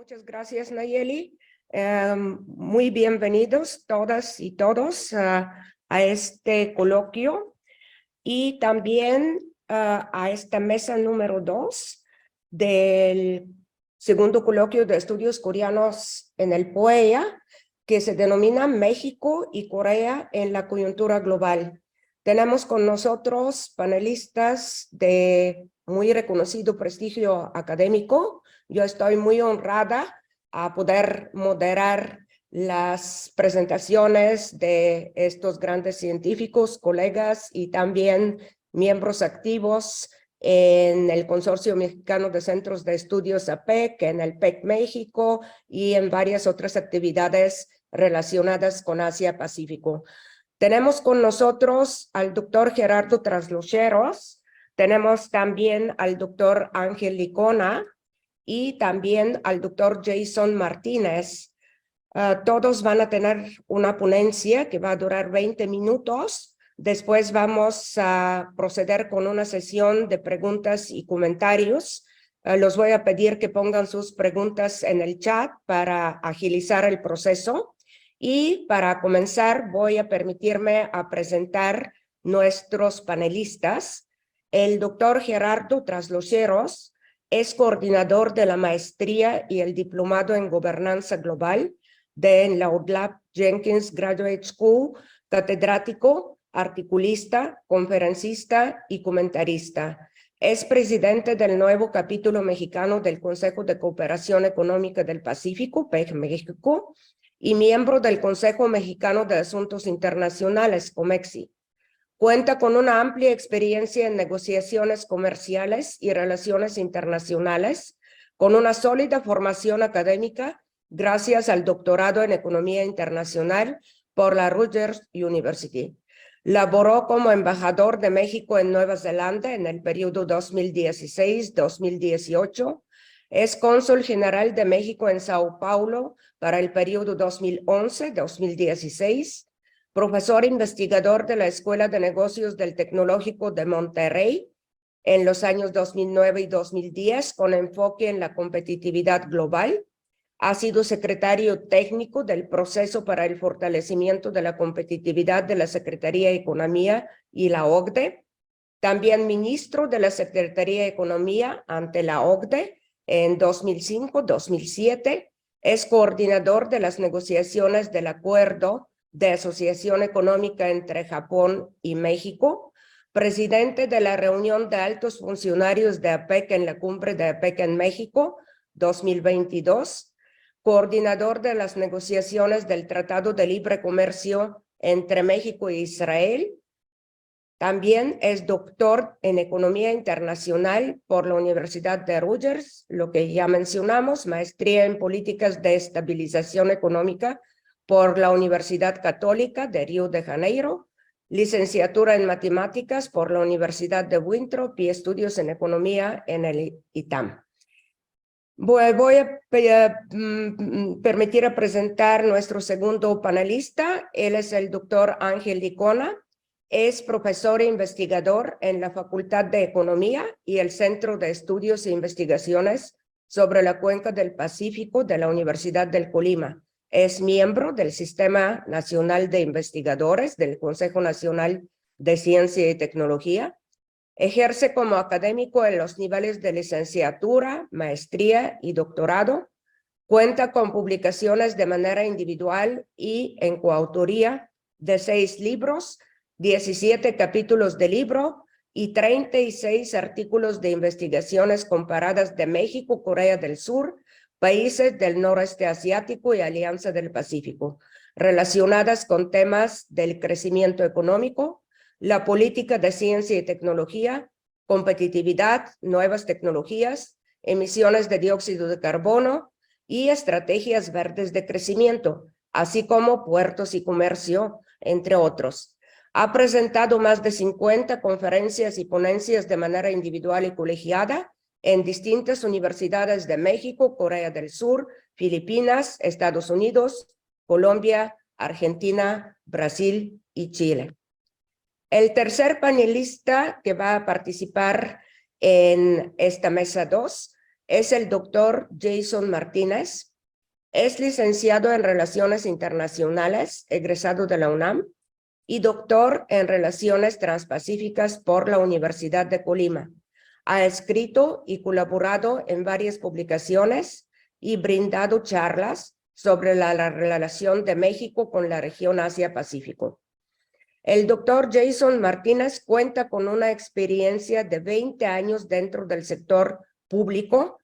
Muchas gracias, Nayeli. Muy bienvenidos todas y todos a este coloquio y también a esta mesa número 2 del segundo coloquio de estudios coreanos en el POEA, que se denomina México y Corea en la coyuntura global. Tenemos con nosotros panelistas de muy reconocido prestigio académico. Yo estoy muy honrada a poder moderar las presentaciones de estos grandes científicos, colegas y también miembros activos en el Consorcio Mexicano de Centros de Estudios APEC, en el PEC México y en varias otras actividades relacionadas con Asia-Pacífico. Tenemos con nosotros al doctor Gerardo Traslocheros, tenemos también al doctor Ángel Licona y también al doctor Jason Martínez. Todos van a tener una ponencia que va a durar 20 minutos. Después vamos a proceder con una sesión de preguntas y comentarios. Los voy a pedir que pongan sus preguntas en el chat para agilizar el proceso. Y para comenzar voy a permitirme a presentar nuestros panelistas. El doctor Gerardo Traslocheros es coordinador de la maestría y el diplomado en gobernanza global de la UDLAP Jenkins Graduate School, catedrático, articulista, conferencista y comentarista. Es presidente del nuevo capítulo mexicano del Consejo de Cooperación Económica del Pacífico, PEC México, y miembro del Consejo Mexicano de Asuntos Internacionales, COMEXI. Cuenta con una amplia experiencia en negociaciones comerciales y relaciones internacionales, con una sólida formación académica gracias al doctorado en Economía Internacional por la Rutgers University. Laboró como embajador de México en Nueva Zelanda en el periodo 2016-2018. Es cónsul general de México en Sao Paulo para el periodo 2011-2016. Profesor investigador de la Escuela de Negocios del Tecnológico de Monterrey en los años 2009 y 2010 con enfoque en la competitividad global. Ha sido secretario técnico del proceso para el fortalecimiento de la competitividad de la Secretaría de Economía y la OCDE. También ministro de la Secretaría de Economía ante la OCDE en 2005-2007. Es coordinador de las negociaciones del Acuerdo de Asociación Económica entre Japón y México, presidente de la reunión de altos funcionarios de APEC en la cumbre de APEC en México 2022, coordinador de las negociaciones del Tratado de Libre Comercio entre México e Israel. También es doctor en Economía Internacional por la Universidad de Rutgers, lo que ya mencionamos, maestría en Políticas de Estabilización Económica por la Universidad Católica de Río de Janeiro, licenciatura en Matemáticas por la Universidad de Winthrop y estudios en Economía en el ITAM. Voy a permitir a presentar nuestro segundo panelista. Él es el doctor Ángel Licona. Es profesor e investigador en la Facultad de Economía y el Centro de Estudios e Investigaciones sobre la Cuenca del Pacífico de la Universidad del Colima. Es miembro del Sistema Nacional de Investigadores del Consejo Nacional de Ciencia y Tecnología. Ejerce como académico en los niveles de licenciatura, maestría y doctorado. Cuenta con publicaciones de manera individual y en coautoría de 6 libros, 17 capítulos de libro y 36 artículos de investigaciones comparadas de México, Corea del Sur, países del noreste asiático y Alianza del Pacífico, relacionadas con temas del crecimiento económico, la política de ciencia y tecnología, competitividad, nuevas tecnologías, emisiones de dióxido de carbono y estrategias verdes de crecimiento, así como puertos y comercio, entre otros. Ha presentado más de 50 conferencias y ponencias de manera individual y colegiada en distintas universidades de México, Corea del Sur, Filipinas, Estados Unidos, Colombia, Argentina, Brasil y Chile. El tercer panelista que va a participar en esta mesa 2 es el doctor Jason Martínez. Es licenciado en Relaciones Internacionales, egresado de la UNAM, y doctor en Relaciones Transpacíficas por la Universidad de Colima. Ha escrito y colaborado en varias publicaciones y brindado charlas sobre la relación de México con la región Asia-Pacífico. El doctor Jason Martínez cuenta con una experiencia de 20 años dentro del sector público,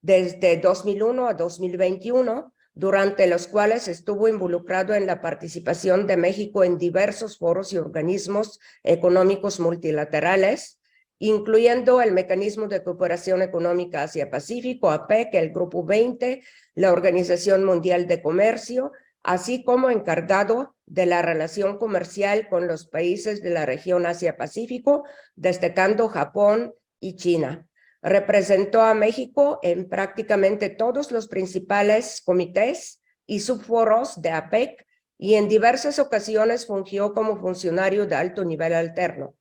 desde 2001 a 2021, durante los cuales estuvo involucrado en la participación de México en diversos foros y organismos económicos multilaterales, incluyendo el Mecanismo de Cooperación Económica Asia-Pacífico, APEC, el Grupo 20, la Organización Mundial de Comercio, así como encargado de la relación comercial con los países de la región Asia-Pacífico, destacando Japón y China. Representó a México en prácticamente todos los principales comités y subforos de APEC y en diversas ocasiones fungió como funcionario de alto nivel alterno.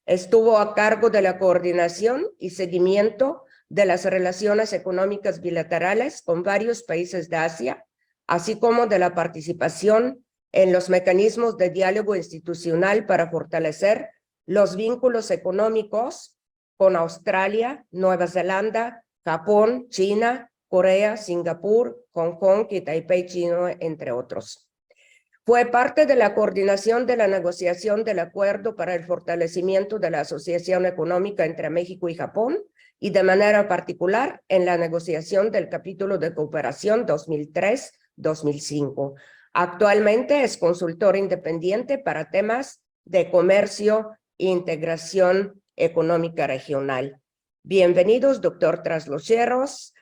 Estuvo a cargo de la coordinación y seguimiento de las relaciones económicas bilaterales con varios países de Asia, así como de la participación en los mecanismos de diálogo institucional para fortalecer los vínculos económicos con Australia, Nueva Zelanda, Japón, China, Corea, Singapur, Hong Kong y Taipei chino, entre otros. Fue parte de la coordinación de la negociación del acuerdo para el fortalecimiento de la asociación económica entre México y Japón y de manera particular en la negociación del capítulo de cooperación 2003-2005. Actualmente es consultor independiente para temas de comercio e integración económica regional. Bienvenidos, doctor Traslocheros,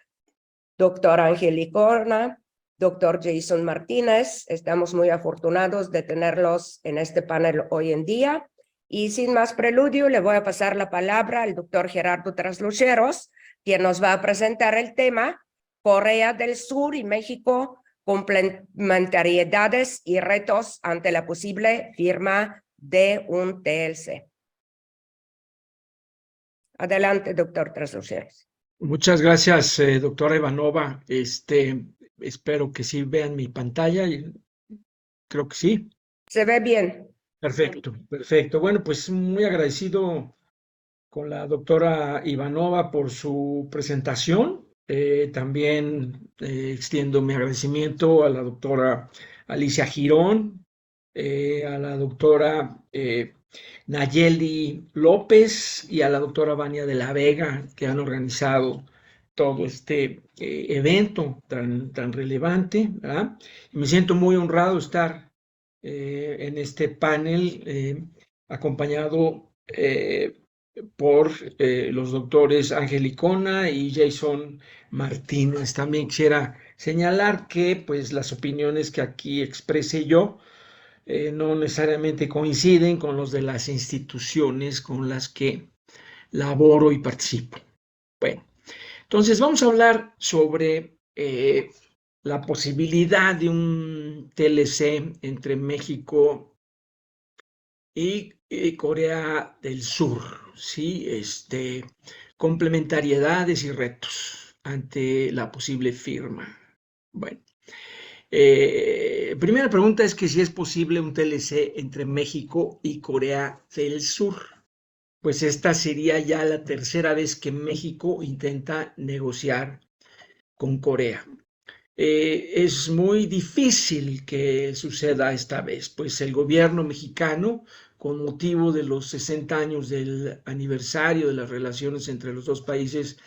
doctor Ángel Icona, doctor Jason Martínez. Estamos muy afortunados de tenerlos en este panel hoy en día. Y sin más preludio, le voy a pasar la palabra al doctor Gerardo Traslocheros, quien nos va a presentar el tema Corea del Sur y México, complementariedades y retos ante la posible firma de un TLC. Adelante, doctor Traslocheros. Muchas gracias, doctora Ivanova. Espero que sí vean mi pantalla. Creo que sí. Se ve bien. Perfecto, perfecto. Bueno, pues muy agradecido con la doctora Ivanova por su presentación. También extiendo mi agradecimiento a la doctora Alicia Girón, a la doctora Nayeli López y a la doctora Vania de la Vega, que han organizado todo este evento tan relevante, ¿verdad? Y me siento muy honrado de estar en este panel acompañado por los doctores Ángel Icona y Jason Martínez. También quisiera señalar que pues las opiniones que aquí expresé yo no necesariamente coinciden con los de las instituciones con las que laboro y participo. Bueno, entonces vamos a hablar sobre la posibilidad de un TLC entre México y Corea del Sur, ¿sí? Complementariedades y retos ante la posible firma. Bueno, primera pregunta es que si es posible un TLC entre México y Corea del Sur. Pues esta sería ya la tercera vez que México intenta negociar con Corea. Es muy difícil que suceda esta vez, pues el gobierno mexicano, con motivo de los 60 años del aniversario de las relaciones entre los dos países,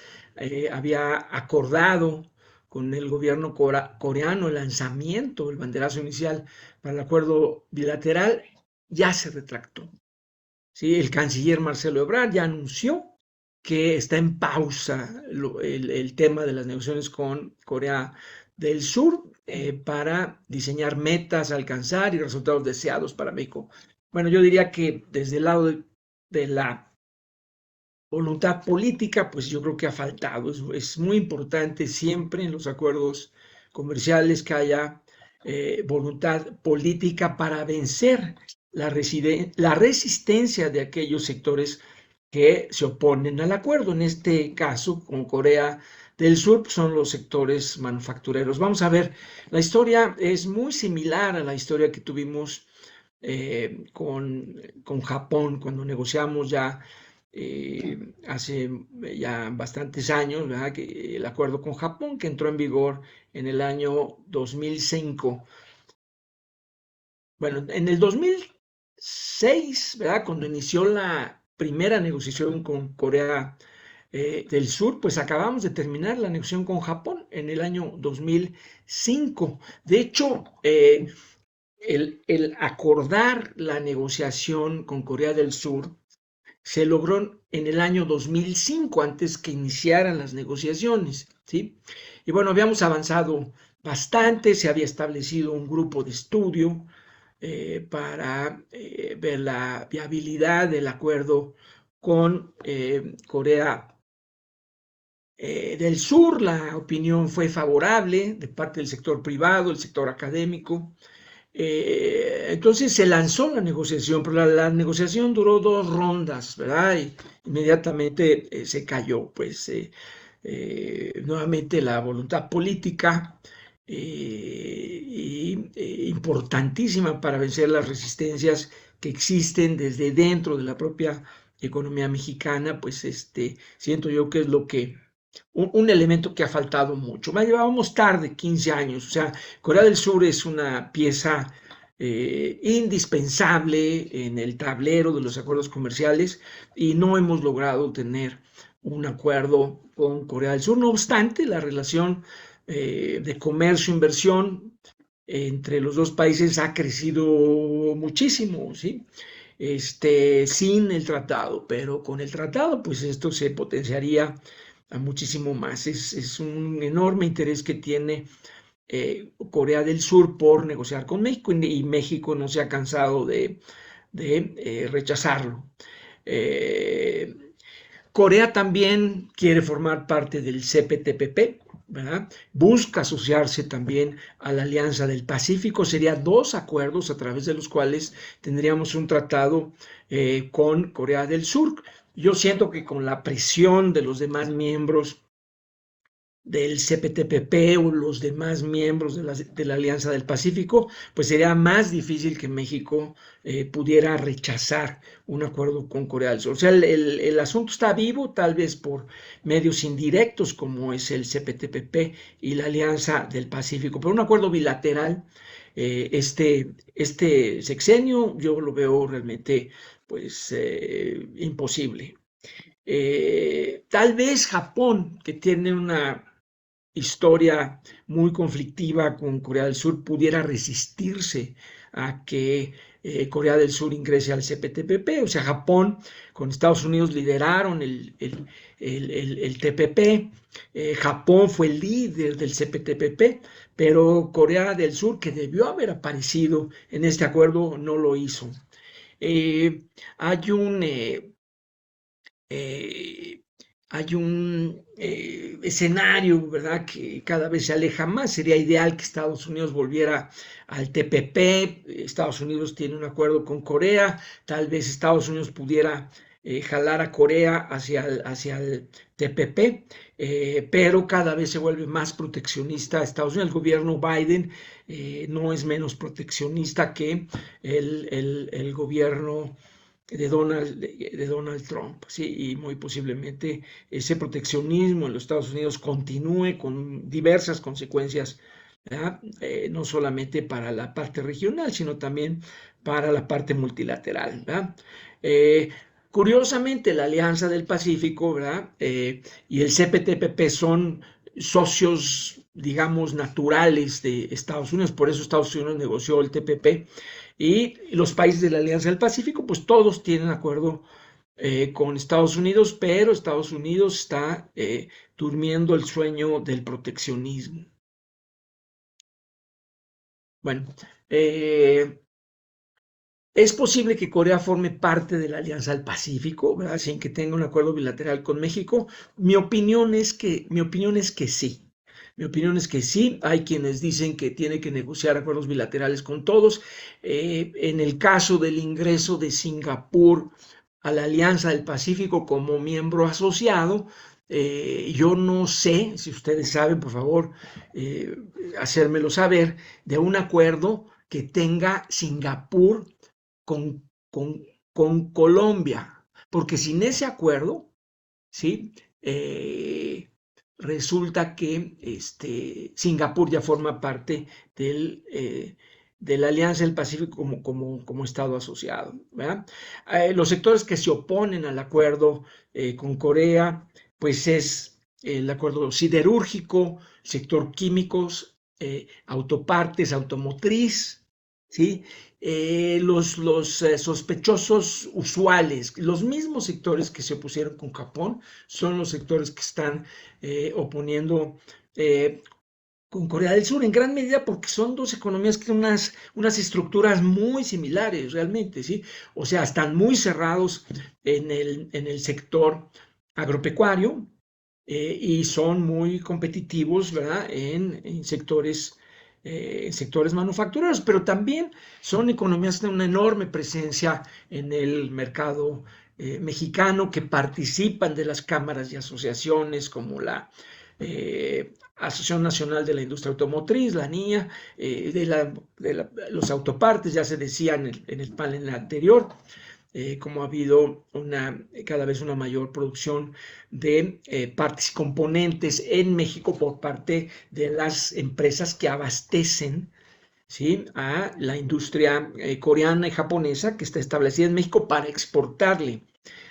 había acordado con el gobierno coreano el lanzamiento, el banderazo inicial para el acuerdo bilateral, ya se retractó. ¿Sí? El canciller Marcelo Ebrard ya anunció que está en pausa el tema de las negociaciones con Corea del Sur para diseñar metas a alcanzar y resultados deseados para México. Bueno, yo diría que desde el lado de la voluntad política, pues yo creo que ha faltado. Es muy importante siempre en los acuerdos comerciales que haya voluntad política para vencer la resistencia de aquellos sectores que se oponen al acuerdo. En este caso, con Corea del Sur, pues, son los sectores manufactureros. Vamos a ver, la historia es muy similar a la historia que tuvimos con Japón cuando negociamos ya hace ya bastantes años, ¿verdad? El acuerdo con Japón que entró en vigor en el año 2005. Bueno, en el 2006, ¿verdad? Cuando inició la primera negociación con Corea del Sur, pues acabamos de terminar la negociación con Japón en el año 2005. De hecho, el acordar la negociación con Corea del Sur se logró en el año 2005, antes que iniciaran las negociaciones, ¿sí? Y bueno, habíamos avanzado bastante, se había establecido un grupo de estudio para ver la viabilidad del acuerdo con Corea del Sur. La opinión fue favorable de parte del sector privado, el sector académico. Entonces se lanzó la negociación, pero la negociación duró 2 rondas, ¿verdad? Y inmediatamente se cayó, pues nuevamente la voluntad política importantísima para vencer las resistencias que existen desde dentro de la propia economía mexicana, pues siento yo que es lo que un elemento que ha faltado mucho. Llevábamos tarde, 15 años, o sea, Corea del Sur es una pieza indispensable en el tablero de los acuerdos comerciales y no hemos logrado tener un acuerdo con Corea del Sur. No obstante, la relación de comercio-inversión entre los dos países ha crecido muchísimo, ¿sí? Sin el tratado, pero con el tratado, pues esto se potenciaría a muchísimo más. Es un enorme interés que tiene Corea del Sur por negociar con México y México no se ha cansado de rechazarlo. Corea también quiere formar parte del CPTPP, ¿verdad? Busca asociarse también a la Alianza del Pacífico. Serían 2 acuerdos a través de los cuales tendríamos un tratado con Corea del Sur. Yo siento que con la presión de los demás miembros del CPTPP o los demás miembros de la Alianza del Pacífico, pues sería más difícil que México pudiera rechazar un acuerdo con Corea del Sur. O sea, el asunto está vivo, tal vez por medios indirectos como es el CPTPP y la Alianza del Pacífico, pero un acuerdo bilateral, este sexenio, yo lo veo realmente pues imposible. Tal vez Japón, que tiene una historia muy conflictiva con Corea del Sur, pudiera resistirse a que Corea del Sur ingrese al CPTPP. O sea, Japón con Estados Unidos lideraron el TPP. Japón fue el líder del CPTPP, pero Corea del Sur, que debió haber aparecido en este acuerdo, no lo hizo. Hay un escenario, ¿verdad?, que cada vez se aleja más. Sería ideal que Estados Unidos volviera al TPP. Estados Unidos tiene un acuerdo con Corea. Tal vez Estados Unidos pudiera jalar a Corea hacia el TPP, pero cada vez se vuelve más proteccionista Estados Unidos. El gobierno Biden no es menos proteccionista que el gobierno de Donald Trump, ¿sí? Y muy posiblemente ese proteccionismo en los Estados Unidos continúe con diversas consecuencias, no solamente para la parte regional, sino también para la parte multilateral, ¿verdad? Curiosamente, la Alianza del Pacífico, ¿verdad?, y el CPTPP son socios, digamos, naturales de Estados Unidos. Por eso Estados Unidos negoció el TPP, y los países de la Alianza del Pacífico, pues todos tienen acuerdo con Estados Unidos, pero Estados Unidos está durmiendo el sueño del proteccionismo. Bueno, es posible que Corea forme parte de la Alianza del Pacífico, ¿verdad?, sin que tenga un acuerdo bilateral con México. Mi opinión es que sí. Mi opinión es que sí. Hay quienes dicen que tiene que negociar acuerdos bilaterales con todos. En el caso del ingreso de Singapur a la Alianza del Pacífico como miembro asociado. Yo no sé, si ustedes saben, por favor, hacérmelo saber, de un acuerdo que tenga Singapur con, con, con Colombia, porque sin ese acuerdo, ¿sí? Resulta que Singapur ya forma parte de la Alianza del Pacífico como Estado asociado, ¿verdad? Los sectores que se oponen al acuerdo con Corea, pues es el acuerdo siderúrgico, sector químicos, autopartes, automotriz, ¿sí? Los sospechosos usuales, los mismos sectores que se opusieron con Japón, son los sectores que están oponiendo con Corea del Sur, en gran medida porque son dos economías que tienen unas estructuras muy similares realmente, ¿sí? O sea, están muy cerrados en el sector agropecuario y son muy competitivos, ¿verdad? En sectores manufactureros, pero también son economías que tienen una enorme presencia en el mercado mexicano, que participan de las cámaras y asociaciones como la Asociación Nacional de la Industria Automotriz, la NIA, los autopartes, ya se decía en el panel anterior, como ha habido cada vez una mayor producción de partes y componentes en México por parte de las empresas que abastecen, ¿sí?, a la industria coreana y japonesa que está establecida en México para exportarle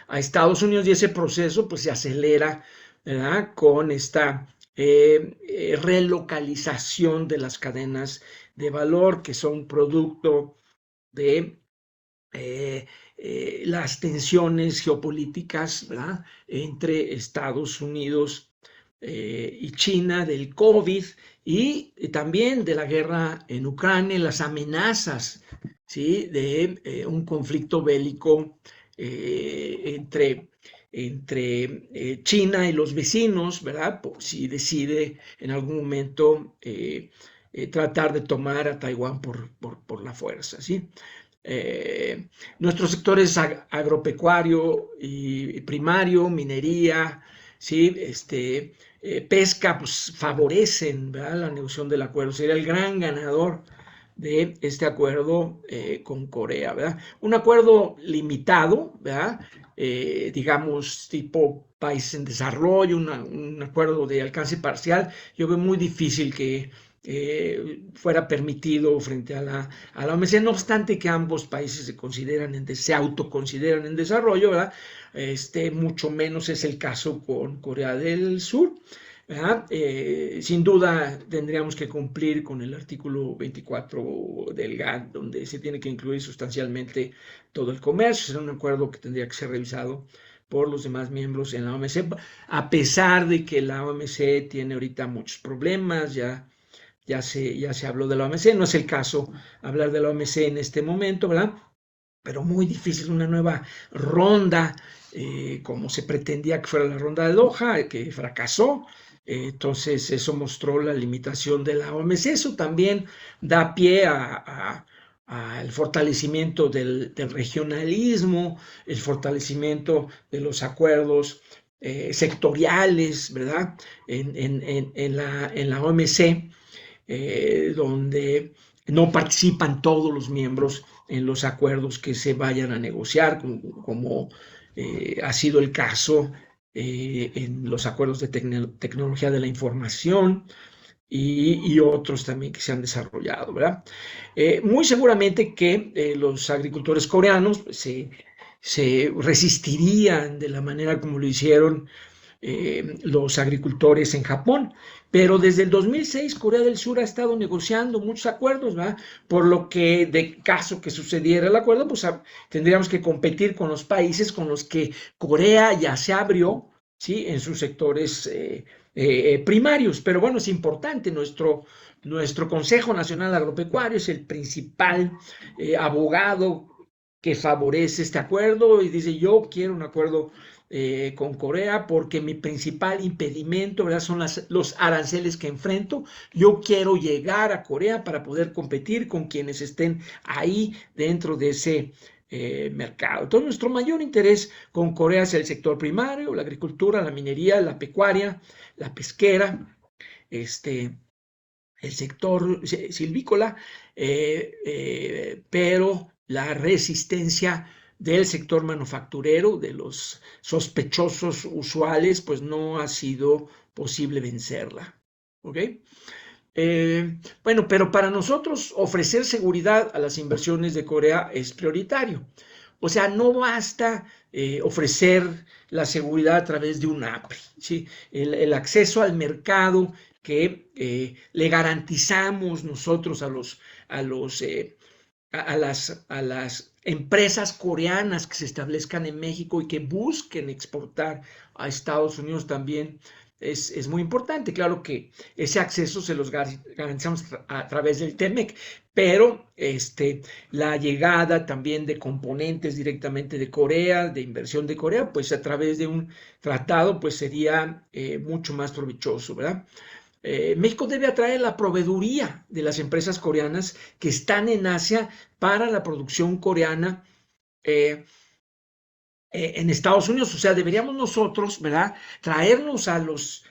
a Estados Unidos, y ese proceso pues se acelera, ¿verdad?, con esta relocalización de las cadenas de valor que son producto de las tensiones geopolíticas, ¿verdad?, entre Estados Unidos y China, del COVID y también de la guerra en Ucrania, las amenazas, ¿sí?, de un conflicto bélico entre China y los vecinos, ¿verdad?, por si decide en algún momento tratar de tomar a Taiwán por la fuerza, ¿sí? Nuestros sectores agropecuario y primario, minería, ¿sí?, pesca, pues favorecen, ¿verdad?, la negociación del acuerdo. Sería el gran ganador de este acuerdo con Corea, ¿verdad? Un acuerdo limitado, ¿verdad? Digamos, tipo país en desarrollo, un acuerdo de alcance parcial. Yo veo muy difícil que fuera permitido frente a la OMC, no obstante que ambos países se autoconsideran en desarrollo, ¿verdad? Mucho menos es el caso con Corea del Sur, ¿verdad? Sin duda tendríamos que cumplir con el artículo 24 del GATT, donde se tiene que incluir sustancialmente todo el comercio. Será un acuerdo que tendría que ser revisado por los demás miembros en la OMC, a pesar de que la OMC tiene ahorita muchos problemas. Ya se habló de la OMC, no es el caso hablar de la OMC en este momento, ¿verdad? Pero muy difícil una nueva ronda, como se pretendía que fuera la ronda de Doha, que fracasó. Entonces eso mostró la limitación de la OMC. Eso también da pie al fortalecimiento del regionalismo, el fortalecimiento de los acuerdos sectoriales, ¿verdad?, en la OMC, donde no participan todos los miembros en los acuerdos que se vayan a negociar, como ha sido el caso en los acuerdos de tecnología de la información y otros también que se han desarrollado, ¿verdad? Muy seguramente que los agricultores coreanos se resistirían de la manera como lo hicieron los agricultores en Japón, pero desde el 2006 Corea del Sur ha estado negociando muchos acuerdos, ¿verdad? Por lo que, de caso que sucediera el acuerdo, pues tendríamos que competir con los países con los que Corea ya se abrió, ¿sí?, en sus sectores primarios. Pero bueno, es importante, nuestro Consejo Nacional Agropecuario es el principal abogado que favorece este acuerdo y dice: yo quiero un acuerdo con Corea porque mi principal impedimento, ¿verdad?, son los aranceles que enfrento. Yo quiero llegar a Corea para poder competir con quienes estén ahí dentro de ese mercado. Entonces, nuestro mayor interés con Corea es el sector primario, la agricultura, la minería, la pecuaria, la pesquera, el sector silvícola, pero la resistencia del sector manufacturero, de los sospechosos usuales, pues no ha sido posible vencerla. ¿Ok? Bueno, pero para nosotros ofrecer seguridad a las inversiones de Corea es prioritario. O sea, no basta ofrecer la seguridad a través de un API, ¿sí? El acceso al mercado que le garantizamos nosotros a las empresas coreanas que se establezcan en México y que busquen exportar a Estados Unidos también es muy importante. Claro que ese acceso se los garantizamos a través del TEMEC, pero la llegada también de componentes directamente de Corea, de inversión de Corea, pues a través de un tratado, pues sería mucho más provechoso, ¿verdad? México debe atraer la proveeduría de las empresas coreanas que están en Asia para la producción coreana en Estados Unidos. O sea, deberíamos nosotros, ¿verdad?, traernos a los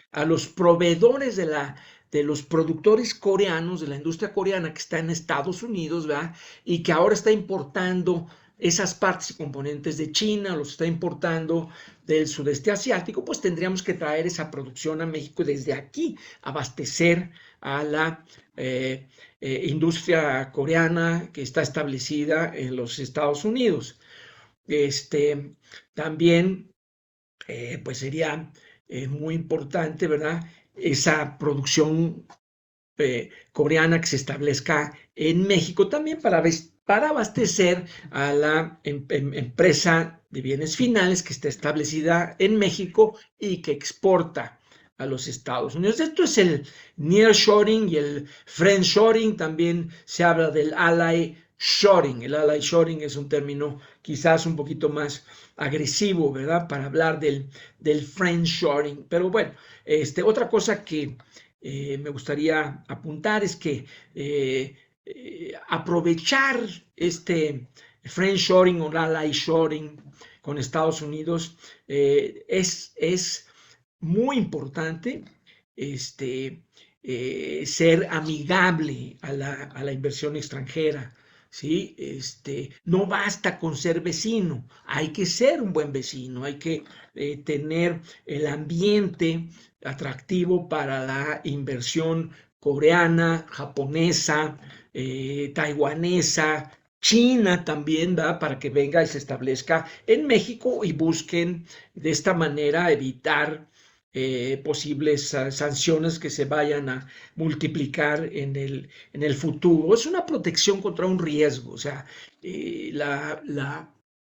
proveedores de los productores coreanos, de la industria coreana que está en Estados Unidos, ¿verdad?, y que ahora está importando esas partes y componentes de China, los está importando del sudeste asiático, pues tendríamos que traer esa producción a México y desde aquí abastecer a la industria coreana que está establecida en los Estados Unidos. También, pues sería muy importante, ¿verdad?, esa producción coreana que se establezca en México también para abastecer a la empresa de bienes finales que está establecida en México y que exporta a los Estados Unidos. Esto es el nearshoring y el friendshoring. También se habla del ally shoring. El ally shoring es un término quizás un poquito más agresivo, ¿verdad?, para hablar del friendshoring. Pero bueno, otra cosa que me gustaría apuntar es que aprovechar este friendshoring o ally shoring con Estados Unidos es muy importante ser amigable a la inversión extranjera. ¿Sí? No basta con ser vecino, hay que ser un buen vecino, hay que tener el ambiente atractivo para la inversión coreana, japonesa, taiwanesa, China también, ¿verdad?, para que venga y se establezca en México y busquen de esta manera evitar posibles sanciones que se vayan a multiplicar en el futuro. Es una protección contra un riesgo. O sea,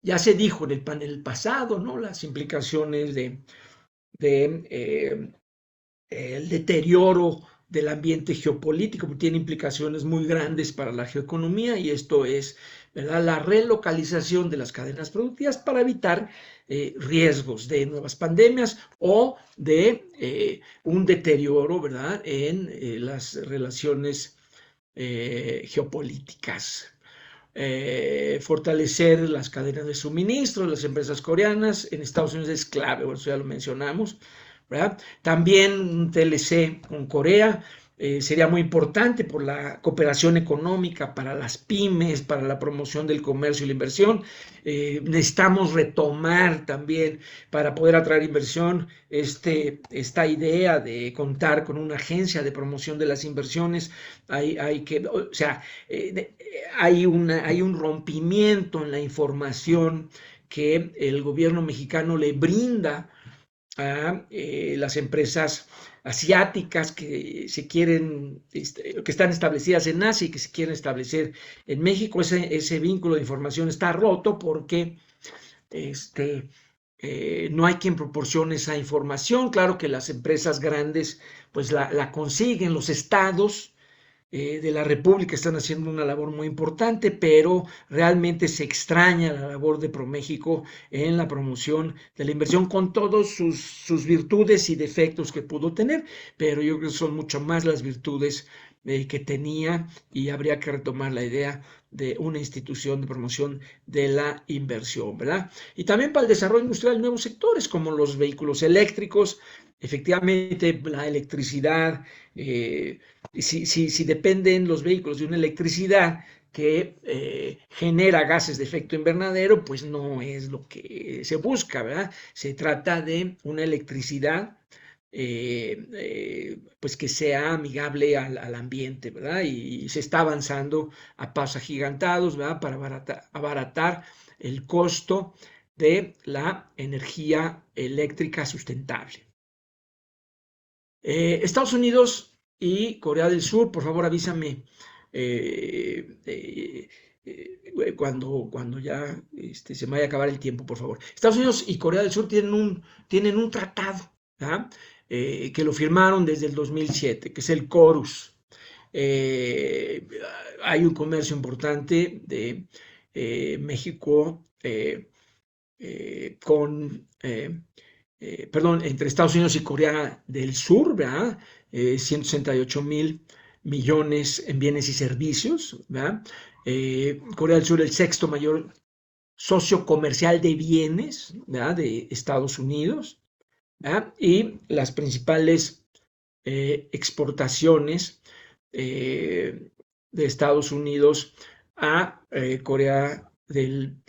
ya se dijo en el panel pasado, ¿no?, las implicaciones de el deterioro del ambiente geopolítico, tiene implicaciones muy grandes para la geoeconomía, y esto es, ¿verdad?, la relocalización de las cadenas productivas para evitar riesgos de nuevas pandemias o de un deterioro, ¿verdad?, en las relaciones geopolíticas. Fortalecer las cadenas de suministro de las empresas coreanas en Estados Unidos es clave, bueno, eso ya lo mencionamos, ¿verdad? También un TLC con Corea sería muy importante por la cooperación económica para las pymes, para la promoción del comercio y la inversión. Necesitamos retomar también para poder atraer inversión esta idea de contar con una agencia de promoción de las inversiones. O sea, hay un rompimiento en la información que el gobierno mexicano le brinda a las empresas asiáticas que se quieren, que están establecidas en Asia y que se quieren establecer en México. Ese vínculo de información está roto porque no hay quien proporcione esa información. Claro que las empresas grandes pues la consiguen, los estados de la República están haciendo una labor muy importante, pero realmente se extraña la labor de ProMéxico en la promoción de la inversión con todos sus virtudes y defectos que pudo tener, pero yo creo que son mucho más las virtudes que tenía y habría que retomar la idea de una institución de promoción de la inversión, ¿verdad? Y también para el desarrollo industrial de nuevos sectores como los vehículos eléctricos, efectivamente la electricidad, si dependen los vehículos de una electricidad que genera gases de efecto invernadero, pues no es lo que se busca, ¿verdad? Se trata de una electricidad pues que sea amigable al ambiente, ¿verdad? Y se está avanzando a pasos agigantados, ¿verdad? Para abaratar el costo de la energía eléctrica sustentable. Estados Unidos y Corea del Sur, por favor avísame cuando ya se me vaya a acabar el tiempo, por favor. Estados Unidos y Corea del Sur tienen un tratado, ¿verdad? Que lo firmaron desde el 2007, que es el CORUS. Hay un comercio importante de México entre Estados Unidos y Corea del Sur, ¿verdad? 168,000 millones en bienes y servicios, ¿verdad? Corea del Sur, el sexto mayor socio comercial de bienes, ¿verdad? De Estados Unidos, ¿verdad? Y las principales exportaciones de Estados Unidos a Corea del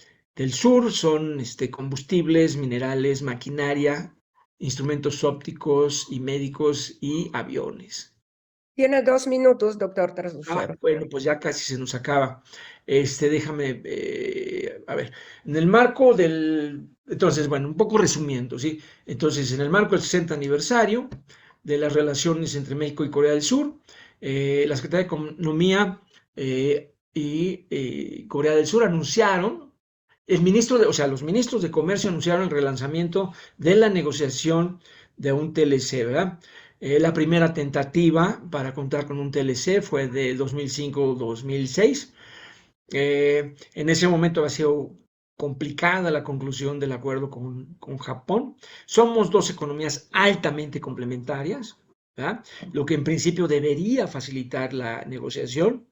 Sur son combustibles, minerales, maquinaria, instrumentos ópticos y médicos y aviones. Tiene 2 minutos, doctor Traslucero. Bueno, pues ya casi se nos acaba. Déjame, a ver, en el marco entonces, bueno, un poco resumiendo, ¿sí? Entonces, en el marco del 60 aniversario de las relaciones entre México y Corea del Sur, la Secretaría de Economía y Corea del Sur anunciaron, los ministros de Comercio anunciaron el relanzamiento de la negociación de un TLC, ¿verdad? La primera tentativa para contar con un TLC fue de 2005-2006. En ese momento ha sido complicada la conclusión del acuerdo con Japón. Somos dos economías altamente complementarias, ¿verdad? Lo que en principio debería facilitar la negociación.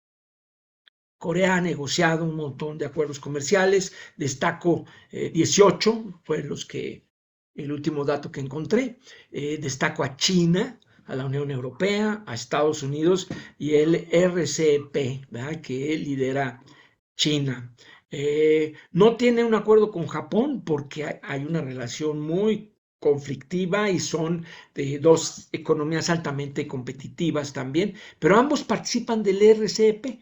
Corea ha negociado un montón de acuerdos comerciales, destaco 18, fue el último dato que encontré, destaco a China, a la Unión Europea, a Estados Unidos y el RCEP, ¿verdad? Que lidera China. No tiene un acuerdo con Japón porque hay una relación muy conflictiva y son dos economías altamente competitivas también, pero ambos participan del RCEP.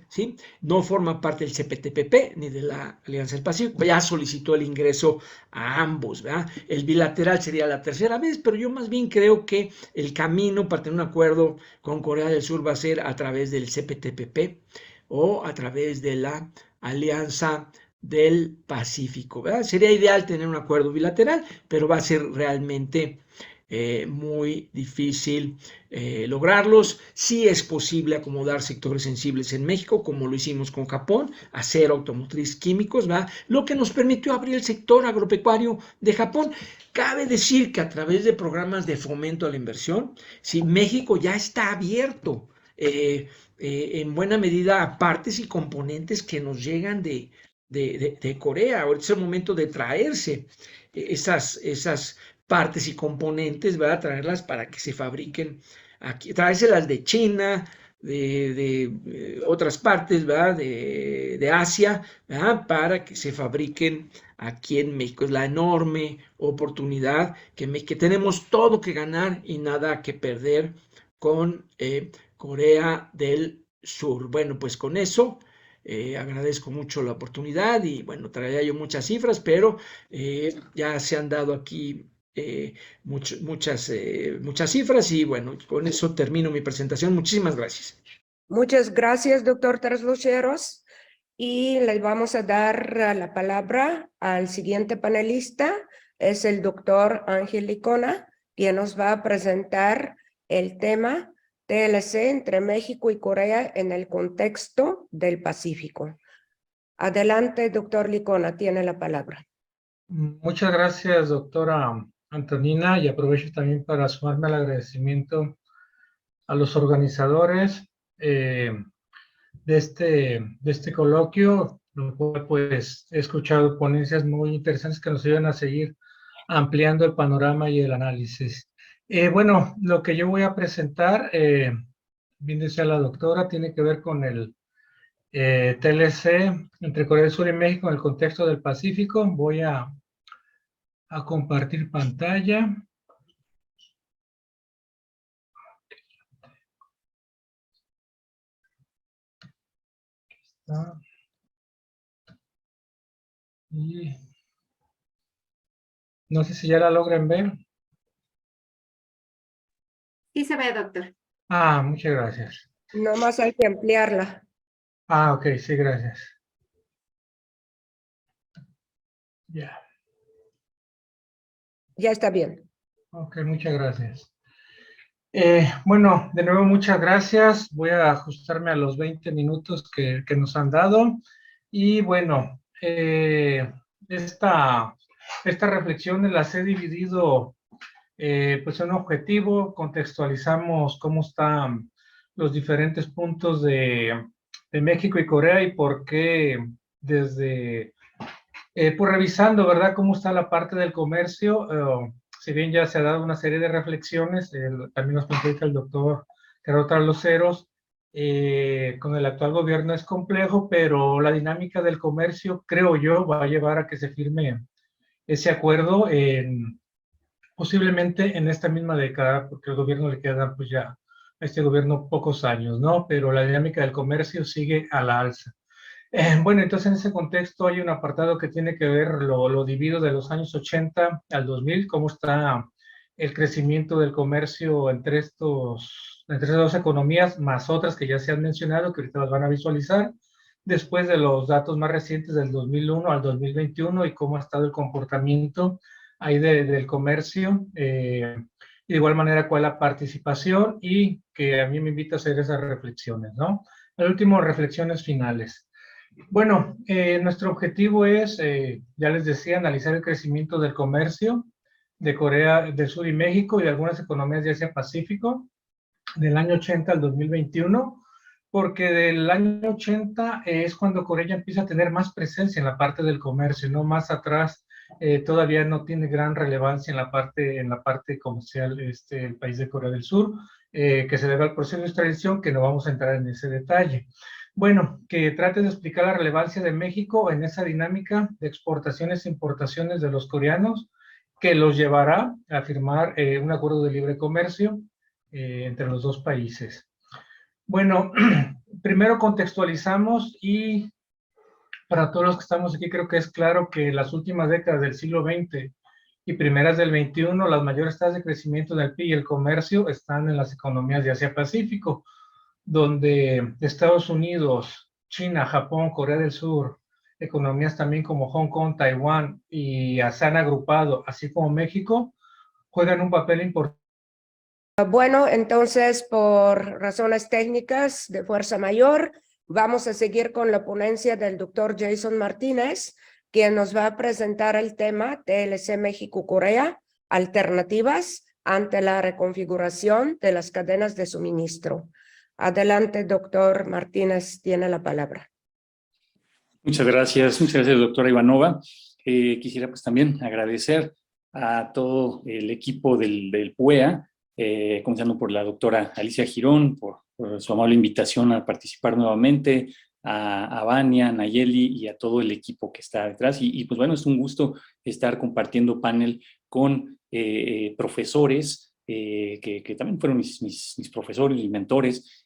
¿Sí? No forma parte del CPTPP ni de la Alianza del Pacífico, ya solicitó el ingreso a ambos, ¿verdad? El bilateral sería la tercera vez, pero yo más bien creo que el camino para tener un acuerdo con Corea del Sur va a ser a través del CPTPP o a través de la Alianza del Pacífico, ¿verdad? Sería ideal tener un acuerdo bilateral, pero va a ser realmente muy difícil lograrlos. Sí es posible acomodar sectores sensibles en México, como lo hicimos con Japón, acero, automotriz, químicos, ¿verdad? Lo que nos permitió abrir el sector agropecuario de Japón. Cabe decir que a través de programas de fomento a la inversión, sí, México ya está abierto en buena medida a partes y componentes que nos llegan de Corea. Ahorita es el momento de traerse esas partes y componentes, ¿verdad? Traerlas para que se fabriquen aquí, traérselas de China, de otras partes, ¿verdad? De Asia, ¿verdad? Para que se fabriquen aquí en México. Es la enorme oportunidad que tenemos todo que ganar y nada que perder con Corea del Sur. Bueno, pues con eso agradezco mucho la oportunidad y bueno, traía yo muchas cifras, pero ya se han dado aquí muchas cifras y bueno, con eso termino mi presentación. Muchísimas gracias. Muchas gracias, doctor Trasluceros. Y le vamos a dar la palabra al siguiente panelista, es el doctor Ángel Licona, quien nos va a presentar el tema TLC entre México y Corea en el contexto del Pacífico. Adelante, doctor Licona, tiene la palabra. Muchas gracias, doctora Antonina, y aprovecho también para sumarme al agradecimiento a los organizadores de este coloquio, lo cual pues he escuchado ponencias muy interesantes que nos ayudan a seguir ampliando el panorama y el análisis. Bueno, lo que yo voy a presentar, bien decía la doctora, tiene que ver con el TLC entre Corea del Sur y México en el contexto del Pacífico. Voy a compartir pantalla. Y no sé si ya la logran ver. Sí se ve, doctor. Ah, muchas gracias. Nomás hay que ampliarla. Ah, ok, sí, gracias. Ya. Ya está bien. Ok, muchas gracias. Bueno, de nuevo, muchas gracias. Voy a ajustarme a los 20 minutos que nos han dado. Y bueno, esta reflexión las he dividido pues en un objetivo, contextualizamos cómo están los diferentes puntos de México y Corea y por qué desde, pues revisando, ¿verdad?, cómo está la parte del comercio. Si bien ya se ha dado una serie de reflexiones, también nos plantea el doctor Gerardo Luceros, con el actual gobierno es complejo, pero la dinámica del comercio, creo yo, va a llevar a que se firme ese acuerdo posiblemente en esta misma década, porque al gobierno le quedan pues ya a este gobierno pocos años, ¿no? Pero la dinámica del comercio sigue a la alza. Bueno, entonces en ese contexto hay un apartado que tiene que ver lo dividido de los años 80 al 2000, cómo está el crecimiento del comercio entre estas dos economías, más otras que ya se han mencionado, que ahorita las van a visualizar, después de los datos más recientes del 2001 al 2021 y cómo ha estado el comportamiento ahí del comercio, y de igual manera cuál es la participación, y que a mí me invita a hacer esas reflexiones, ¿no? El último, reflexiones finales. Bueno, nuestro objetivo es, ya les decía, analizar el crecimiento del comercio de Corea del Sur y México y de algunas economías de Asia Pacífico del año 80 al 2021, porque del año 80 es cuando Corea ya empieza a tener más presencia en la parte del comercio, no más atrás. Todavía no tiene gran relevancia en la parte comercial el país de Corea del Sur, que se debe al proceso de industrialización, que no vamos a entrar en ese detalle. Bueno, que trate de explicar la relevancia de México en esa dinámica de exportaciones e importaciones de los coreanos, que los llevará a firmar un acuerdo de libre comercio entre los dos países. Bueno, primero contextualizamos, y para todos los que estamos aquí creo que es claro que en las últimas décadas del siglo XX y primeras del XXI, las mayores tasas de crecimiento del PIB y el comercio están en las economías de Asia-Pacífico, donde Estados Unidos, China, Japón, Corea del Sur, economías también como Hong Kong, Taiwán y ASEAN agrupado, así como México, juegan un papel importante. Bueno, entonces, por razones técnicas de fuerza mayor, vamos a seguir con la ponencia del doctor Jason Martínez, quien nos va a presentar el tema TLC México-Corea, alternativas ante la reconfiguración de las cadenas de suministro. Adelante, doctor Martínez, tiene la palabra. Muchas gracias, doctora Ivanova. Quisiera pues también agradecer a todo el equipo del PUEA, comenzando por la doctora Alicia Girón, por su amable invitación a participar nuevamente, a Vania, Nayeli y a todo el equipo que está detrás. Y pues bueno, es un gusto estar compartiendo panel con profesores que también fueron mis profesores y mentores,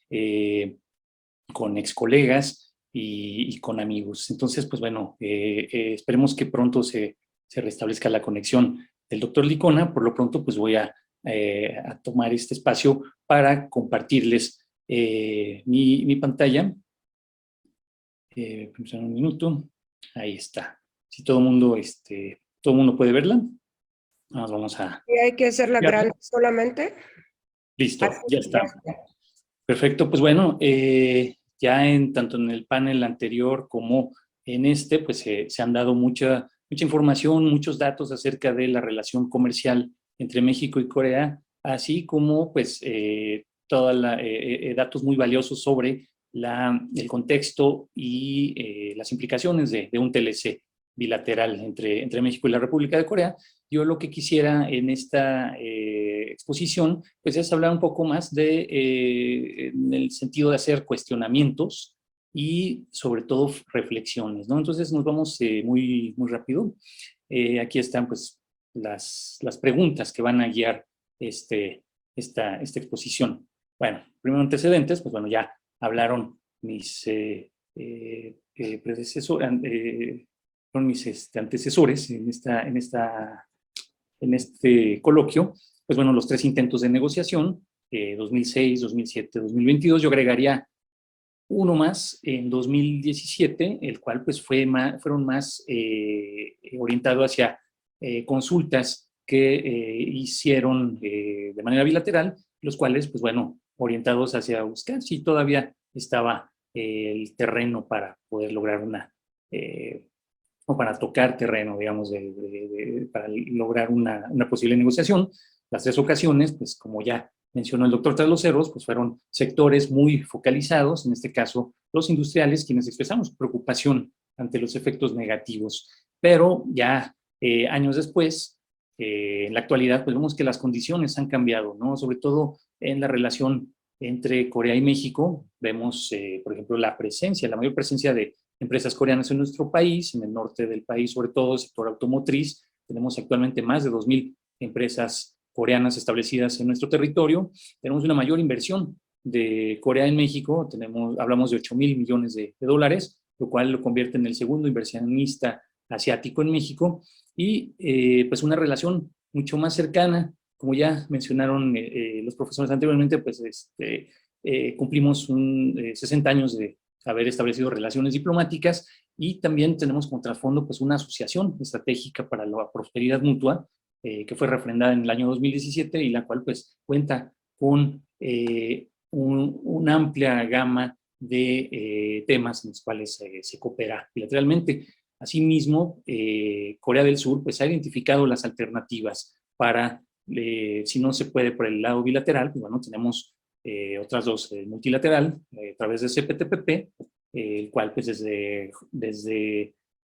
con ex colegas y con amigos. Entonces, pues bueno, esperemos que pronto se restablezca la conexión del doctor Licona. Por lo pronto, pues voy a tomar este espacio para compartirles mi pantalla. Un minuto. Ahí está. Si todo el mundo puede verla. Vamos a... ¿Y hay que hacerla grande solamente? Listo, Así, ya está. Perfecto, pues bueno, ya tanto en el panel anterior como en este, pues se han dado mucha información, muchos datos acerca de la relación comercial entre México y Corea, así como pues datos muy valiosos sobre el contexto y las implicaciones de un TLC bilateral entre México y la República de Corea. Yo lo que quisiera en esta exposición pues es hablar un poco más en el sentido de hacer cuestionamientos y sobre todo reflexiones, ¿no? Entonces nos vamos muy rápido. Aquí están pues las preguntas que van a guiar esta exposición. Bueno, primero antecedentes, pues bueno, ya hablaron mis predecesores, mis antecesores en este coloquio, pues bueno, los 3 intentos de negociación, 2006, 2007, 2022, yo agregaría uno más en 2017, el cual pues fueron más orientado hacia consultas que hicieron de manera bilateral, los cuales pues bueno, orientados hacia buscar si todavía estaba el terreno para poder lograr o para tocar terreno, digamos, para lograr una posible negociación. Las 3 ocasiones, pues como ya mencionó el doctor tras los cerros, pues fueron sectores muy focalizados, en este caso los industriales, quienes expresamos preocupación ante los efectos negativos. Pero ya años después, en la actualidad, pues vemos que las condiciones han cambiado, ¿no? Sobre todo en la relación entre Corea y México, vemos, por ejemplo, la mayor presencia de empresas coreanas en nuestro país, en el norte del país, sobre todo el sector automotriz. Tenemos actualmente más de 2,000 empresas coreanas establecidas en nuestro territorio. Tenemos una mayor inversión de Corea en México, hablamos de 8,000 millones de dólares, lo cual lo convierte en el segundo inversionista asiático en México, y pues una relación mucho más cercana, como ya mencionaron los profesores anteriormente, pues cumplimos 60 años de haber establecido relaciones diplomáticas, y también tenemos como trasfondo pues una asociación estratégica para la prosperidad mutua que fue refrendada en el año 2017 y la cual pues cuenta con una amplia gama de temas en los cuales se coopera bilateralmente. Asimismo, Corea del Sur pues ha identificado las alternativas para, si no se puede por el lado bilateral, pues bueno, tenemos otras 2 multilateral a través de CPTPP, el cual pues desde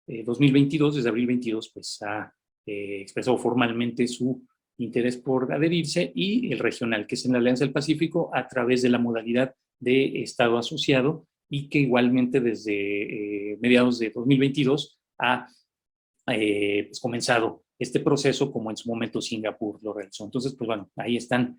2022, desde abril 22, pues ha expresado formalmente su interés por adherirse, y el regional, que es en la Alianza del Pacífico, a través de la modalidad de Estado asociado, y que igualmente desde mediados de 2022 ha pues comenzado este proceso, como en su momento Singapur lo realizó. Entonces, pues bueno, ahí están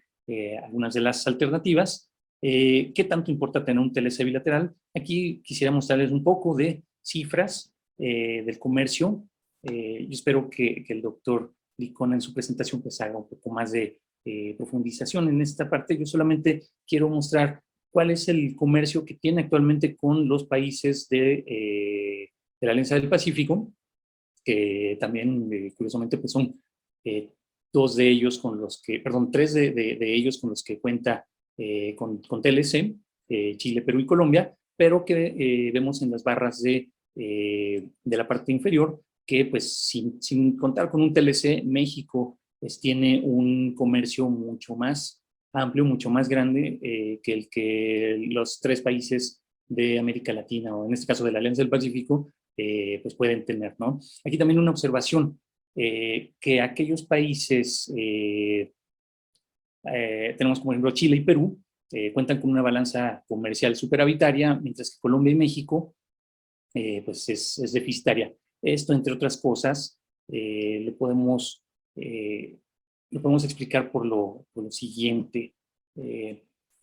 algunas de las alternativas. ¿Qué tanto importa tener un TLC bilateral? Aquí quisiera mostrarles un poco de cifras del comercio. Yo espero que el doctor Licona en su presentación pues haga un poco más de profundización en esta parte. Yo solamente quiero mostrar cuál es el comercio que tiene actualmente con los países de la Alianza del Pacífico, que también curiosamente pues son 3 de ellos con los que cuenta con TLC, Chile, Perú y Colombia, pero que vemos en las barras de la parte inferior que pues sin contar con un TLC, México pues tiene un comercio mucho más amplio, mucho más grande que los 3 países de América Latina, o en este caso de la Alianza del Pacífico, pues pueden tener, ¿no? Aquí también una observación, que aquellos países, tenemos como ejemplo Chile y Perú, cuentan con una balanza comercial superavitaria, mientras que Colombia y México, pues es deficitaria. Esto, entre otras cosas, lo podemos explicar por lo siguiente.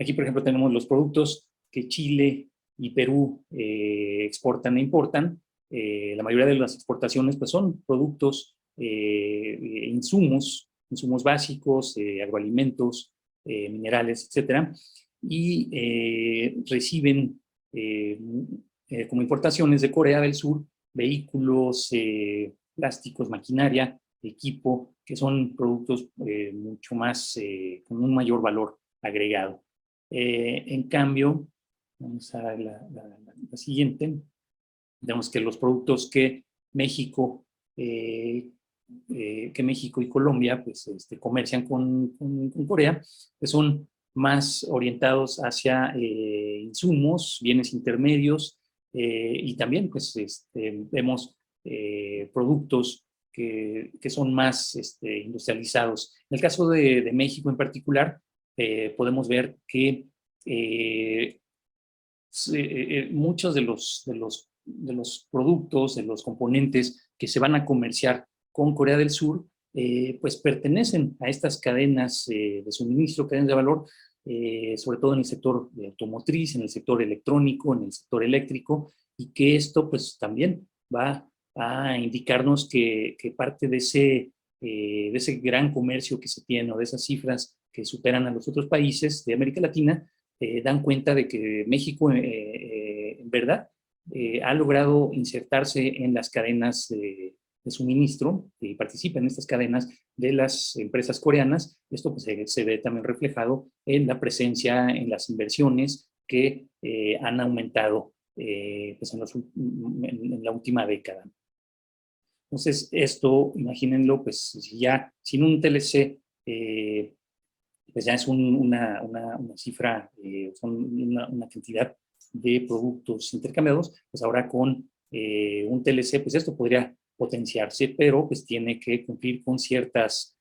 Aquí, por ejemplo, tenemos los productos que Chile y Perú exportan e importan. La mayoría de las exportaciones pues, son productos, insumos básicos, agroalimentos, minerales, etcétera, y reciben como importaciones de Corea del Sur vehículos, plásticos, maquinaria, equipo, que son productos mucho más, con un mayor valor agregado. En cambio, vamos a la siguiente. Digamos que los productos que México y Colombia pues, comercian con Corea, pues son más orientados hacia insumos, bienes intermedios, y también pues, vemos productos que son más industrializados. En el caso de México en particular, podemos ver que muchos de los productos, de los componentes que se van a comerciar con Corea del Sur, pues pertenecen a estas cadenas de suministro, cadenas de valor, sobre todo en el sector automotriz, en el sector electrónico, en el sector eléctrico, y que esto pues también va a indicarnos que parte de ese gran comercio que se tiene, o de esas cifras que superan a los otros países de América Latina, dan cuenta de que México, en verdad, ha logrado insertarse en las cadenas de suministro y participa en estas cadenas de las empresas coreanas. Esto pues, se ve también reflejado en la presencia, en las inversiones que han aumentado pues en la última década. Entonces, esto, imagínenlo, pues si ya sin un TLC, pues ya es una cifra, son una cantidad de productos intercambiados, pues ahora con un TLC, pues esto podría potenciarse, pero pues tiene que cumplir con ciertas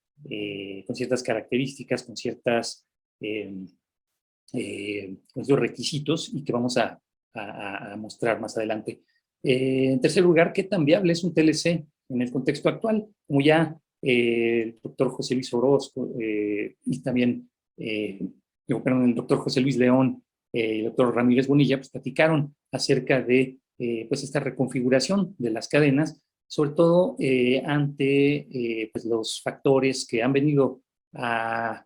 características, con ciertos requisitos, y que vamos a mostrar más adelante. En tercer lugar, ¿qué tan viable es un TLC en el contexto actual? Como ya el doctor José Luis Orozco y también el doctor José Luis León y el doctor Ramírez Bonilla pues platicaron acerca de pues esta reconfiguración de las cadenas, sobre todo ante pues los factores que han venido a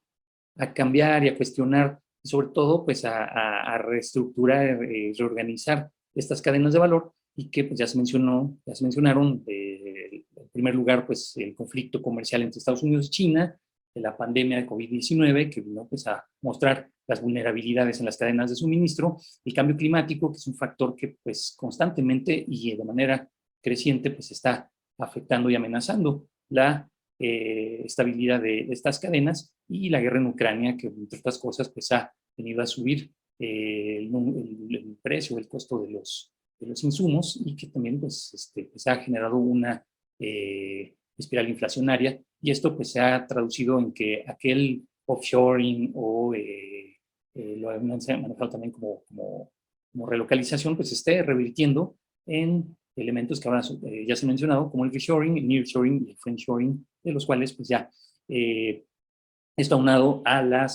cambiar y a cuestionar, y sobre todo pues a reestructurar, reorganizar estas cadenas de valor, y que pues ya se mencionaron, en primer lugar pues el conflicto comercial entre Estados Unidos y China, la pandemia de COVID-19 que vino pues a mostrar las vulnerabilidades en las cadenas de suministro, el cambio climático, que es un factor que pues constantemente y de manera creciente pues está afectando y amenazando la estabilidad de estas cadenas, y la guerra en Ucrania, que entre otras cosas pues ha venido a subir el precio, el costo de los insumos, y que también pues, pues ha generado una espiral inflacionaria, y esto pues se ha traducido en que aquel offshoring o lo han manejado también como relocalización, pues esté revirtiendo en elementos que ahora ya se han mencionado, como el reshoring, el nearshoring y el friendshoring, de los cuales pues ya esto aunado a la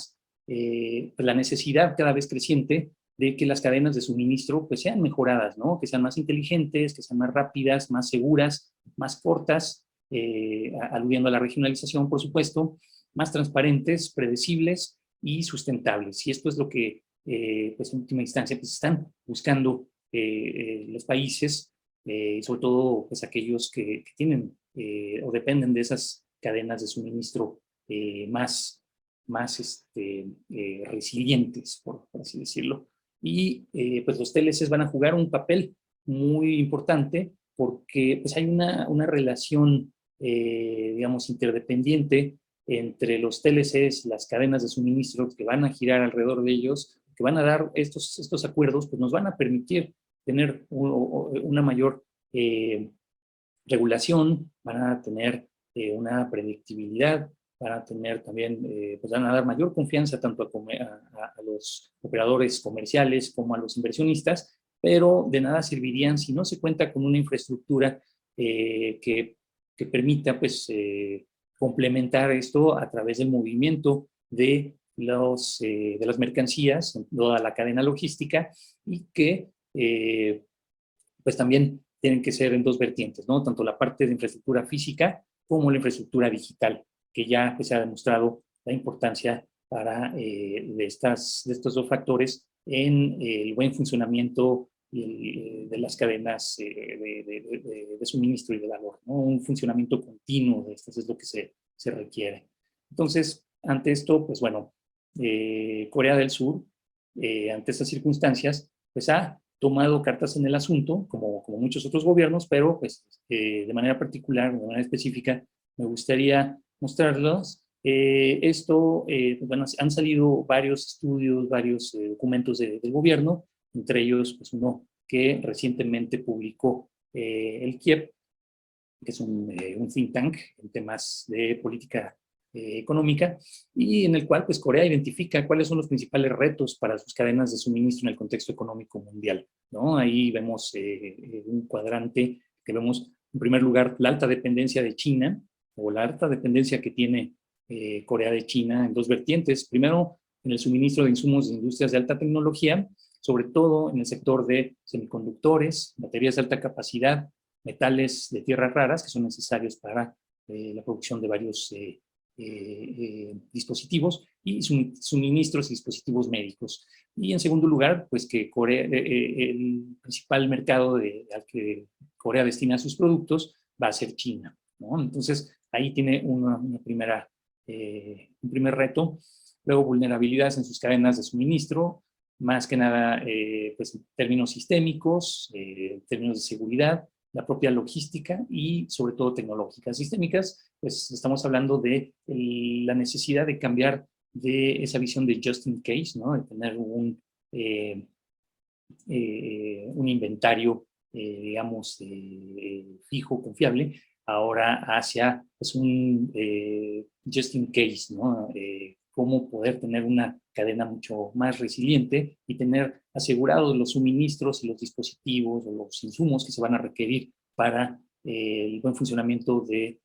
necesidad cada vez creciente de que las cadenas de suministro pues sean mejoradas, ¿no? Que sean más inteligentes, que sean más rápidas, más seguras, más cortas, aludiendo a la regionalización, por supuesto, más transparentes, predecibles y sustentables. Y esto es lo que, pues en última instancia, pues están buscando los países, sobre todo pues aquellos que tienen o dependen de esas cadenas de suministro más resilientes, por así decirlo. Y pues los TLCs van a jugar un papel muy importante, porque pues hay una relación, digamos, interdependiente entre los TLCs, las cadenas de suministro que van a girar alrededor de ellos, que van a dar estos acuerdos, pues nos van a permitir tener una mayor regulación, van a tener una predictibilidad, van a tener también, pues van a dar mayor confianza tanto a los operadores comerciales como a los inversionistas, pero de nada servirían si no se cuenta con una infraestructura que permita pues complementar esto a través del movimiento de las mercancías en toda la cadena logística, y que pues también tienen que ser en dos vertientes, ¿no? Tanto la parte de infraestructura física como la infraestructura digital, que ya pues, se ha demostrado la importancia de estos dos factores en el buen funcionamiento de las cadenas de suministro y de valor, ¿no? Un funcionamiento continuo de estas es lo que se requiere. Entonces, ante esto, pues bueno, Corea del Sur ante estas circunstancias, pues ha tomado cartas en el asunto, como muchos otros gobiernos, pero pues de manera particular, de manera específica, me gustaría mostrarlos. Bueno, han salido varios estudios, varios documentos del gobierno, entre ellos pues uno que recientemente publicó el KIEP, que es un think tank en temas de política económica, y en el cual pues Corea identifica cuáles son los principales retos para sus cadenas de suministro en el contexto económico mundial, ¿no? Ahí vemos un cuadrante que vemos, en primer lugar, la alta dependencia de China, o la alta dependencia que tiene Corea de China en dos vertientes. Primero, en el suministro de insumos de industrias de alta tecnología, sobre todo en el sector de semiconductores, baterías de alta capacidad, metales de tierras raras que son necesarios para la producción de varios dispositivos y suministros y dispositivos médicos. Y en segundo lugar, pues que Corea, el principal mercado al que Corea destina sus productos va a ser China, ¿no? Entonces, ahí tiene un primer reto. Luego, vulnerabilidades en sus cadenas de suministro, más que nada pues, en términos sistémicos, términos de seguridad, la propia logística y sobre todo tecnológicas. Sistémicas, pues estamos hablando de la necesidad de cambiar de esa visión de just in case, ¿no? De tener un inventario, digamos, fijo, confiable, ahora hacia pues, un just in case, ¿no? Cómo poder tener una cadena mucho más resiliente y tener asegurados los suministros y los dispositivos o los insumos que se van a requerir para el buen funcionamiento de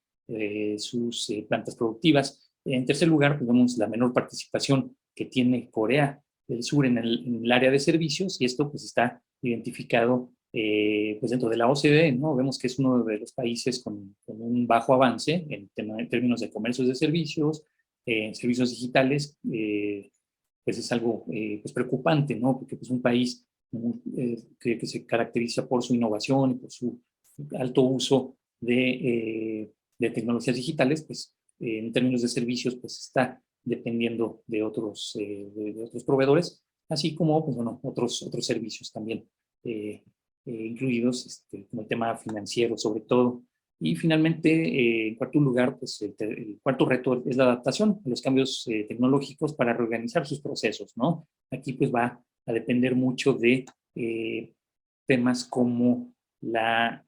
sus plantas productivas. En tercer lugar, pues vemos la menor participación que tiene Corea del Sur en el área de servicios, y esto pues está identificado pues dentro de la OCDE, ¿no? Vemos que es uno de los países con un bajo avance en términos de comercios de servicios, servicios digitales, pues es algo pues preocupante, ¿no? Porque pues un país que se caracteriza por su innovación y por su alto uso de tecnologías digitales, pues en términos de servicios, pues está dependiendo de otros proveedores, así como pues, bueno, otros servicios también incluidos, como el tema financiero sobre todo. Y finalmente, en cuarto lugar, pues el cuarto reto es la adaptación a los cambios tecnológicos para reorganizar sus procesos, ¿no? Aquí pues va a depender mucho de temas como la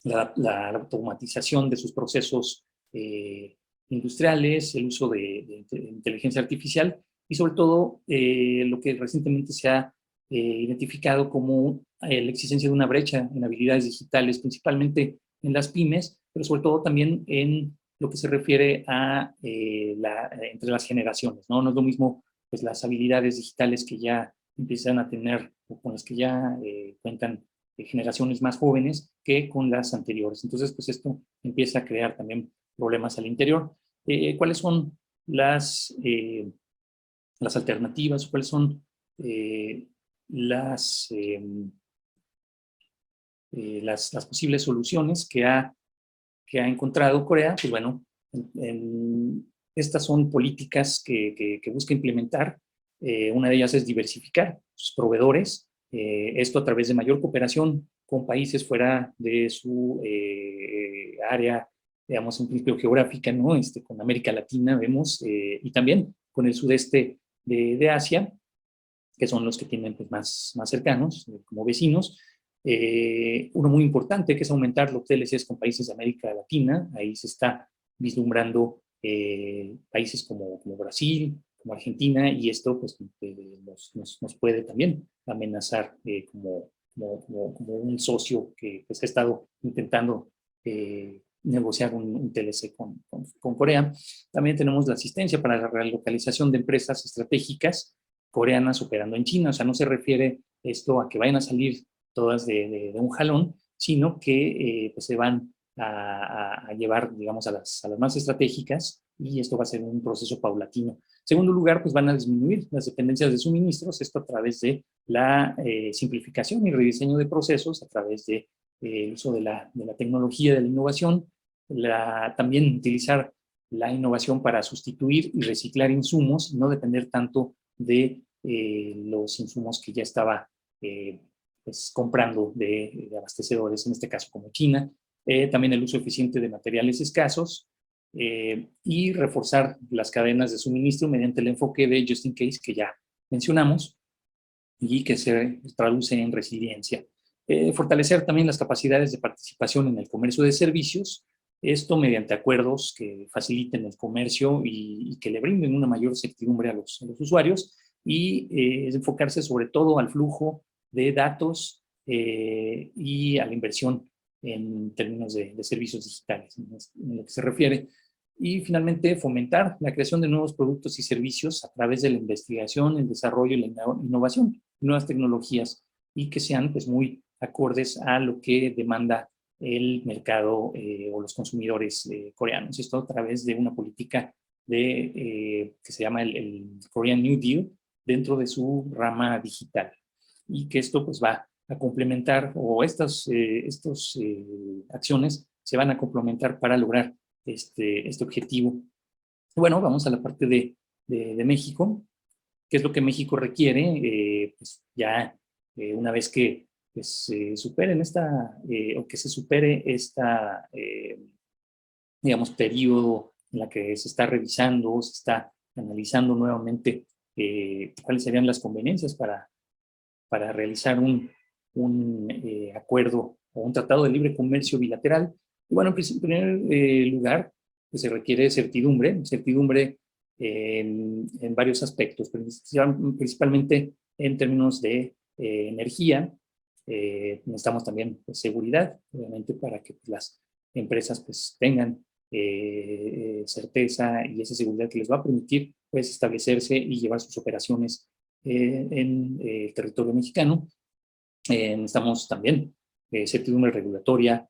automatización de sus procesos industriales, el uso de inteligencia artificial y sobre todo lo que recientemente se ha identificado como la existencia de una brecha en habilidades digitales, principalmente en las pymes, pero sobre todo también en lo que se refiere a entre las generaciones, ¿no? No es lo mismo pues, las habilidades digitales que ya empiezan a tener o con las que ya cuentan generaciones más jóvenes que con las anteriores. Entonces, pues esto empieza a crear también problemas al interior. ¿Cuáles son las alternativas? ¿Cuáles son las posibles soluciones que ha encontrado Corea? Pues bueno, estas son políticas que busca implementar. Una de ellas es diversificar sus proveedores, esto a través de mayor cooperación con países fuera de su área, digamos, en principio geográfica, ¿no? Con América Latina vemos, y también con el sudeste de Asia, que son los que tienen pues, más cercanos, como vecinos. Uno muy importante que es aumentar los TLCs con países de América Latina. Ahí se está vislumbrando países como Brasil, como Argentina, y esto pues, nos puede también amenazar como un socio que pues, ha estado intentando negociar un TLC con Corea. También tenemos la asistencia para la relocalización de empresas estratégicas coreanas operando en China. O sea, no se refiere esto a que vayan a salir todas de un jalón, sino que pues se van a llevar, digamos, a las más estratégicas, y esto va a ser un proceso paulatino. En segundo lugar, pues van a disminuir las dependencias de suministros, esto a través de la simplificación y rediseño de procesos, a través de uso de la tecnología, de la innovación, también utilizar la innovación para sustituir y reciclar insumos, no depender tanto de los insumos que ya estaba pues, comprando de abastecedores, en este caso como China, también el uso eficiente de materiales escasos y reforzar las cadenas de suministro mediante el enfoque de Just in Case que ya mencionamos y que se traduce en resiliencia. Fortalecer también las capacidades de participación en el comercio de servicios, esto mediante acuerdos que faciliten el comercio y que le brinden una mayor certidumbre a los usuarios y enfocarse sobre todo al flujo de datos y a la inversión en términos de servicios digitales, en lo que se refiere. Y finalmente fomentar la creación de nuevos productos y servicios a través de la investigación, el desarrollo y la innovación, nuevas tecnologías y que sean pues muy acordes a lo que demanda el mercado o los consumidores coreanos. Esto a través de una política que se llama el Korean New Deal dentro de su rama digital y que esto pues va a complementar o estas acciones se van a complementar para lograr este objetivo. Bueno, vamos a la parte de México. ¿Qué es lo que México requiere? Pues ya una vez que pues, superen o que se supere digamos, periodo en la que se está revisando, se está analizando nuevamente cuáles serían las conveniencias para realizar un acuerdo o un tratado de libre comercio bilateral. Y bueno, en primer lugar, pues se requiere certidumbre en varios aspectos, principalmente en términos de energía. Necesitamos también pues, seguridad, obviamente, para que pues, las empresas pues, tengan certeza y esa seguridad que les va a permitir pues, establecerse y llevar sus operaciones en el territorio mexicano. Necesitamos también certidumbre regulatoria,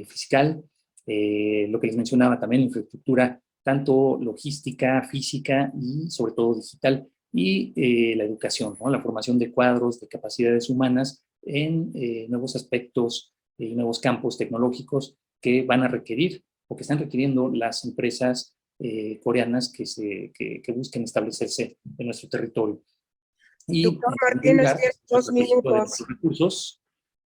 fiscal, lo que les mencionaba también, infraestructura, tanto logística, física y sobre todo digital, y la educación, ¿no? La formación de cuadros de capacidades humanas en nuevos aspectos y nuevos campos tecnológicos que van a requerir o que están requiriendo las empresas coreanas que busquen establecerse en nuestro territorio. Y Doctor en Martínez, lugar, tienes pues, 2 de minutos. nuestros recursos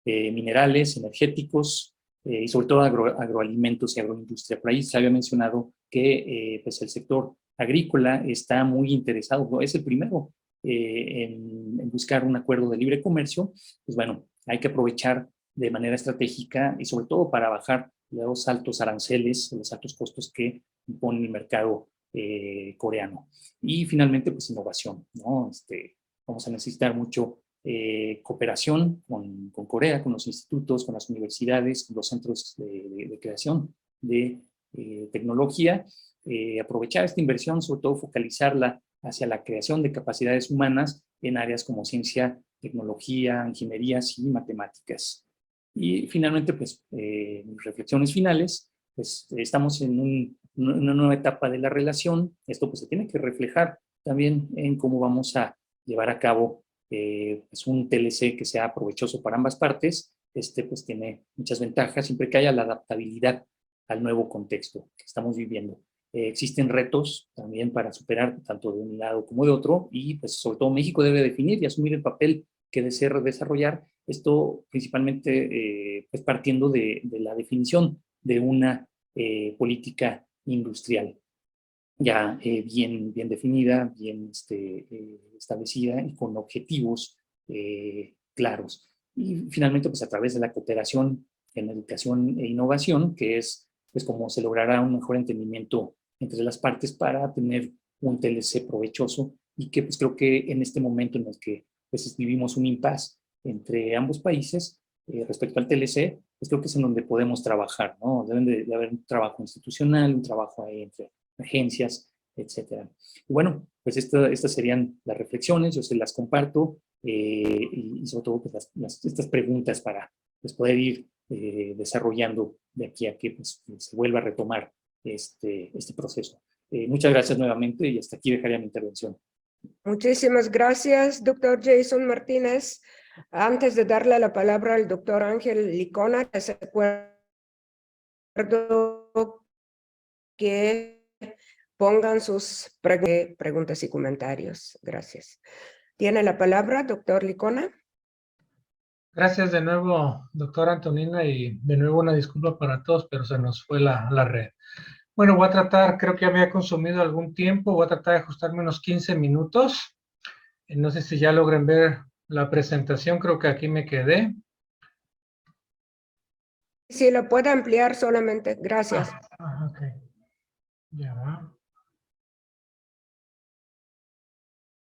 minerales, energéticos y sobre todo agroalimentos y agroindustria. Por ahí se había mencionado que pues el sector agrícola está muy interesado, es el primero en buscar un acuerdo de libre comercio. Pues bueno, hay que aprovechar de manera estratégica y sobre todo para bajar los altos aranceles, los altos costos que impone el mercado coreano. Y finalmente, pues innovación, ¿no? Vamos a necesitar mucho cooperación con Corea, con los institutos, con las universidades, con los centros de creación de tecnología, aprovechar esta inversión, sobre todo focalizarla hacia la creación de capacidades humanas en áreas como ciencia, tecnología, ingenierías y matemáticas. Y finalmente, pues, mis reflexiones finales, pues estamos en una nueva etapa de la relación. Esto pues se tiene que reflejar también en cómo vamos a llevar a cabo pues un TLC que sea provechoso para ambas partes. Pues tiene muchas ventajas siempre que haya la adaptabilidad al nuevo contexto que estamos viviendo. Existen retos también para superar tanto de un lado como de otro y pues sobre todo México debe definir y asumir el papel que desea desarrollar, esto principalmente pues partiendo de la definición de una política industrial ya bien definida, bien establecida y con objetivos claros. Y finalmente, pues a través de la cooperación en educación e innovación, que es pues como se logrará un mejor entendimiento entre las partes para tener un TLC provechoso y que pues creo que en este momento en el que pues vivimos un impasse entre ambos países respecto al TLC, pues creo que es en donde podemos trabajar, ¿no? Deben de haber un trabajo institucional, un trabajo ahí entre agencias, etcétera. Y bueno, pues estas serían las reflexiones, yo se las comparto y sobre todo pues estas preguntas para pues, poder ir desarrollando de aquí a que pues, se vuelva a retomar este proceso. Muchas gracias nuevamente y hasta aquí dejaría mi intervención. Muchísimas gracias, doctor Jason Martínez. Antes de darle la palabra al doctor Ángel Licona, les recuerdo que pongan sus preguntas y comentarios. Gracias. Tiene la palabra, doctor Licona. Gracias de nuevo, doctora Antonina, y de nuevo una disculpa para todos, pero se nos fue la red. Bueno, voy a tratar, creo que ya me ha consumido algún tiempo, voy a tratar de ajustarme unos 15 minutos. No sé si ya logren ver la presentación, creo que aquí me quedé. Si lo puede ampliar solamente, gracias. Ok, ya va.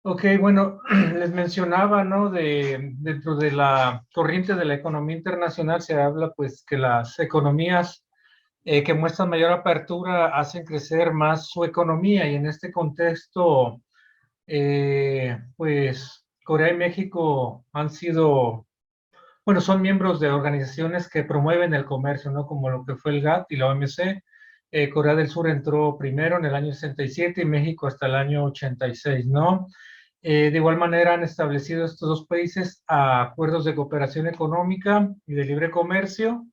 Ok, bueno, les mencionaba, ¿no? Dentro de la corriente de la economía internacional se habla, pues, que las economías que muestran mayor apertura hacen crecer más su economía, y en este contexto, pues, Corea y México han sido, bueno, son miembros de organizaciones que promueven el comercio, ¿no? Como lo que fue el GATT y la OMC. Corea del Sur entró primero en el año 67 y México hasta el año 86, ¿no? De igual manera han establecido estos dos países acuerdos de cooperación económica y de libre comercio.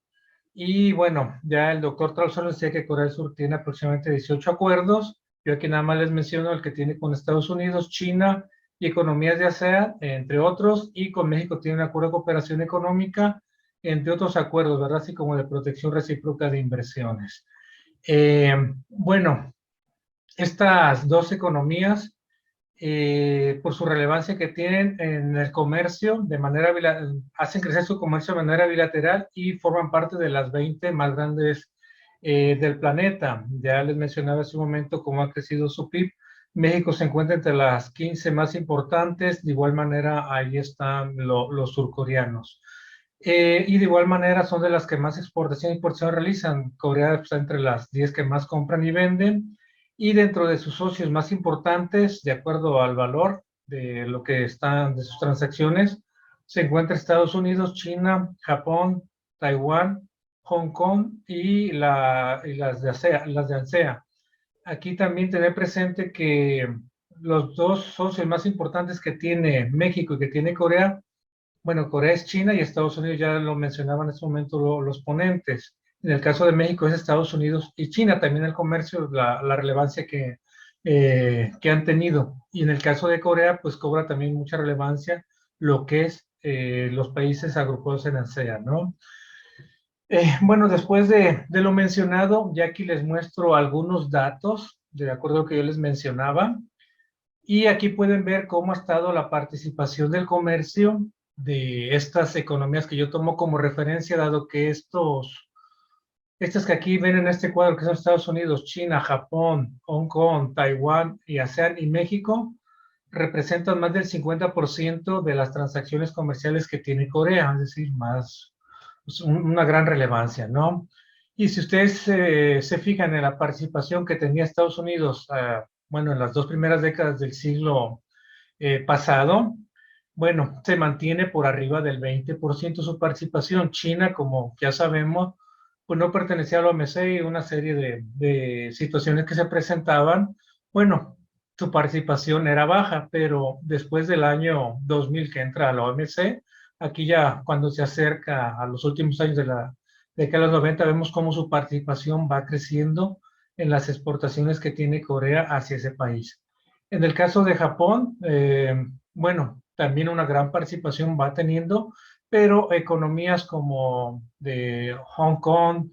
Y bueno, ya el doctor Trauson decía que Corea del Sur tiene aproximadamente 18 acuerdos. Yo aquí nada más les menciono el que tiene con Estados Unidos, China y economías de ASEAN, entre otros, y con México tiene un acuerdo de cooperación económica, entre otros acuerdos, ¿verdad? Así como de protección recíproca de inversiones. Bueno, estas dos economías, por su relevancia que tienen en el comercio, hacen crecer su comercio de manera bilateral y forman parte de las 20 más grandes del planeta. Ya les mencionaba hace un momento cómo ha crecido su PIB. México se encuentra entre las 15 más importantes. De igual manera, ahí están los surcoreanos. Y de igual manera son de las que más exportación e importación realizan. Corea está entre las 10 que más compran y venden. Y dentro de sus socios más importantes, de acuerdo al valor de lo que están de sus transacciones, se encuentra Estados Unidos, China, Japón, Taiwán, Hong Kong y las de ASEAN. Aquí también tener presente que los dos socios más importantes que tiene México y que tiene Corea, bueno, Corea es China y Estados Unidos, ya lo mencionaban en este momento los ponentes. En el caso de México es Estados Unidos y China, también el comercio, la relevancia que han tenido. Y en el caso de Corea, pues cobra también mucha relevancia lo que es los países agrupados en ASEAN, ¿no? Bueno, después de lo mencionado, ya aquí les muestro algunos datos, de acuerdo a lo que yo les mencionaba. Y aquí pueden ver cómo ha estado la participación del comercio de estas economías que yo tomo como referencia, dado que estas que aquí ven en este cuadro, que son Estados Unidos, China, Japón, Hong Kong, Taiwán y ASEAN y México, representan más del 50% de las transacciones comerciales que tiene Corea, es decir, más, pues, una gran relevancia, ¿no? Y si ustedes se fijan en la participación que tenía Estados Unidos, bueno, en las dos primeras décadas del siglo pasado, bueno, se mantiene por arriba del 20% su participación. China, como ya sabemos, pues no pertenecía a la OMC y una serie de situaciones que se presentaban. Bueno, su participación era baja, pero después del año 2000 que entra a la OMC, aquí ya cuando se acerca a los últimos años de la década de los 90, vemos cómo su participación va creciendo en las exportaciones que tiene Corea hacia ese país. En el caso de Japón, bueno, también una gran participación va teniendo, pero economías como de Hong Kong,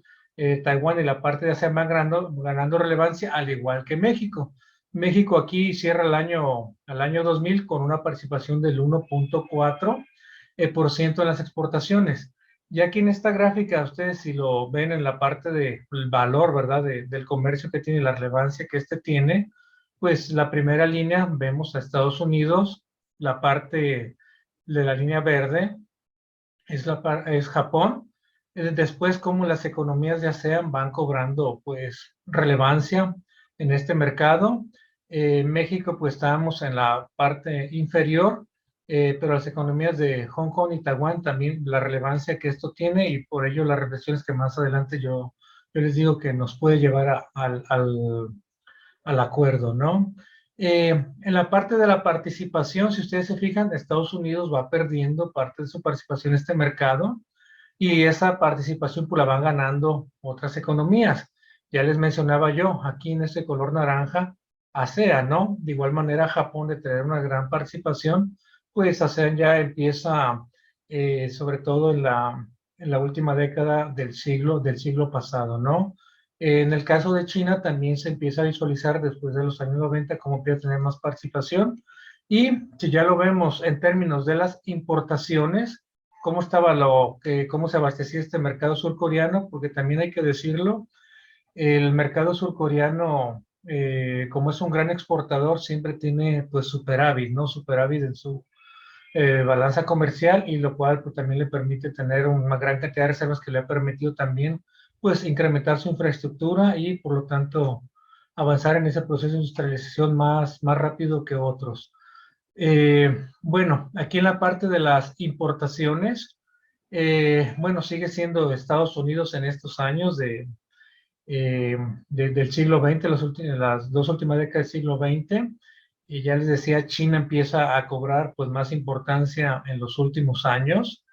Taiwán y la parte de Asia van ganando relevancia, al igual que México. México aquí cierra el año 2000 con una participación del 1.4% en las exportaciones. Y aquí en esta gráfica, ustedes si lo ven en la parte del valor, ¿verdad? Del comercio que tiene, la relevancia que este tiene, pues la primera línea vemos a Estados Unidos, la parte de la línea verde es Japón. Después, cómo las economías de ASEAN van cobrando pues relevancia en este mercado. México, pues estábamos en la parte inferior, pero las economías de Hong Kong y Taiwán también la relevancia que esto tiene, y por ello las reflexiones que más adelante yo les digo que nos puede llevar al acuerdo, ¿no? En la parte de la participación, si ustedes se fijan, Estados Unidos va perdiendo parte de su participación en este mercado, y esa participación pues la van ganando otras economías. Ya les mencionaba yo, aquí en este color naranja, ASEAN, ¿no? De igual manera, Japón de tener una gran participación, pues ASEAN ya empieza, sobre todo en la última década del siglo pasado, ¿no? En el caso de China también se empieza a visualizar después de los años 90 cómo empieza a tener más participación. Y si ya lo vemos en términos de las importaciones, cómo se abastecía este mercado surcoreano, porque también hay que decirlo, el mercado surcoreano, como es un gran exportador, siempre tiene pues superávit, ¿no? Superávit en su balanza comercial, y lo cual pues, también le permite tener una gran cantidad de reservas que le ha permitido también pues incrementar su infraestructura y por lo tanto avanzar en ese proceso de industrialización más rápido que otros. Bueno, aquí en la parte de las importaciones, bueno, sigue siendo Estados Unidos en estos años del siglo XX, las dos últimas décadas del siglo XX, y ya les decía, China empieza a cobrar pues más importancia en los últimos años.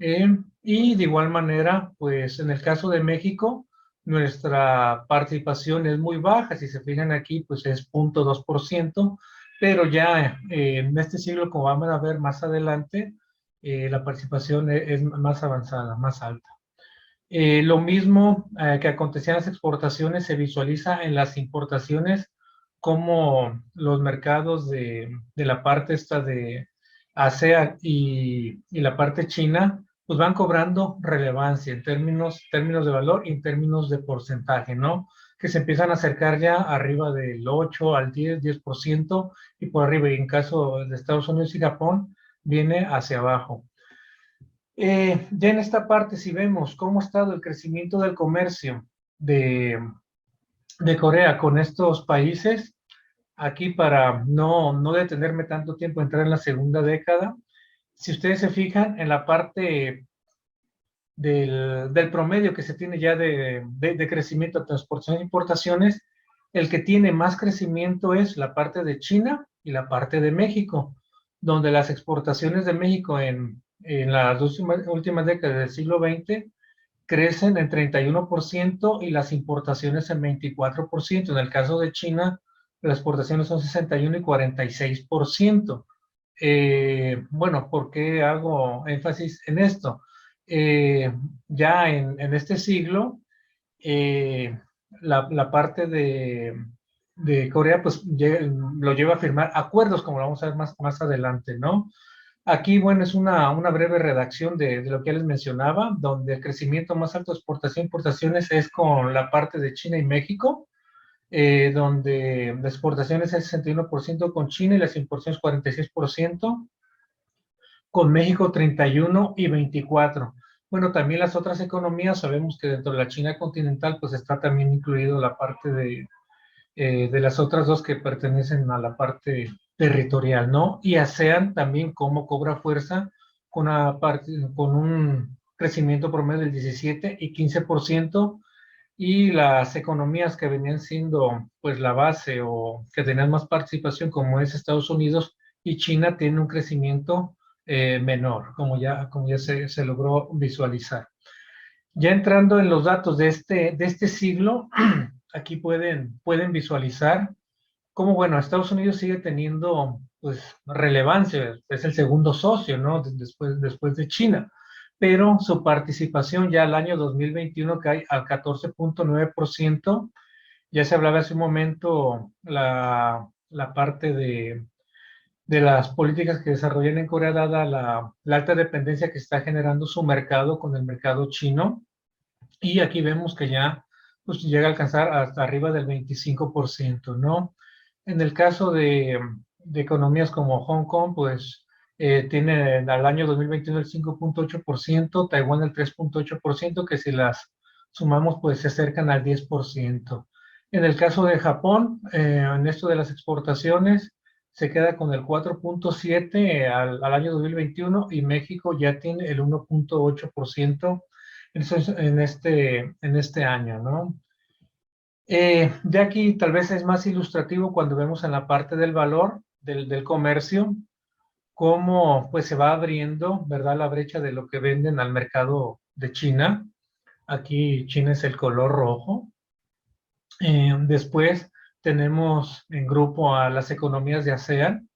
Y de igual manera, pues en el caso de México, nuestra participación es muy baja. Si se fijan aquí, pues es 0.2%, pero ya en este siglo, como vamos a ver más adelante, la participación es más avanzada, más alta. Lo mismo que acontecía en las exportaciones se visualiza en las importaciones, como los mercados de la parte esta de ASEAN y la parte china, pues van cobrando relevancia en términos de valor y en términos de porcentaje, ¿no? Que se empiezan a acercar ya arriba del 8 al 10% y por arriba, y en caso de Estados Unidos y Japón, viene hacia abajo. Ya en esta parte, si vemos cómo ha estado el crecimiento del comercio de Corea con estos países, aquí para no detenerme tanto tiempo, entrar en la segunda década, si ustedes se fijan en la parte del promedio que se tiene ya de crecimiento de transportación e importaciones, el que tiene más crecimiento es la parte de China y la parte de México, donde las exportaciones de México en las dos últimas décadas del siglo XX crecen en 31% y las importaciones en 24%. En el caso de China, las exportaciones son 61 y 46%. Bueno, ¿por qué hago énfasis en esto? Ya en este siglo, la parte de Corea pues lo lleva a firmar acuerdos, como lo vamos a ver más adelante, ¿no? Aquí, bueno, es una breve redacción de lo que ya les mencionaba, donde el crecimiento más alto de exportación e importaciones es con la parte de China y México, donde las exportaciones es 61% con China y las importaciones 46%, con México 31 y 24%. Bueno, también las otras economías, sabemos que dentro de la China continental pues está también incluido la parte de las otras dos que pertenecen a la parte territorial, ¿no? Y ASEAN también cómo cobra fuerza con un crecimiento promedio del 17 y 15%, y las economías que venían siendo pues la base o que tenían más participación, como es Estados Unidos y China, tienen un crecimiento menor, como ya se logró visualizar. Ya entrando en los datos de este siglo, aquí pueden visualizar cómo, bueno, Estados Unidos sigue teniendo pues relevancia, es el segundo socio, ¿no? Después de China, pero su participación ya al año 2021 cae al 14.9%. Ya se hablaba hace un momento la parte de las políticas que desarrollan en Corea, dada la alta dependencia que está generando su mercado con el mercado chino, y aquí vemos que ya pues, llega a alcanzar hasta arriba del 25%, ¿no? En el caso de economías como Hong Kong, pues tiene al año 2021 el 5.8%, Taiwán el 3.8%, que si las sumamos pues se acercan al 10%. En el caso de Japón, en esto de las exportaciones, se queda con el 4.7% al año 2021, y México ya tiene el 1.8% en este año, ¿no? Ya aquí tal vez es más ilustrativo cuando vemos en la parte del valor del comercio, cómo pues se va abriendo, ¿verdad?, la brecha de lo que venden al mercado de China. Aquí China es el color rojo. Después tenemos en grupo a las economías de ASEAN,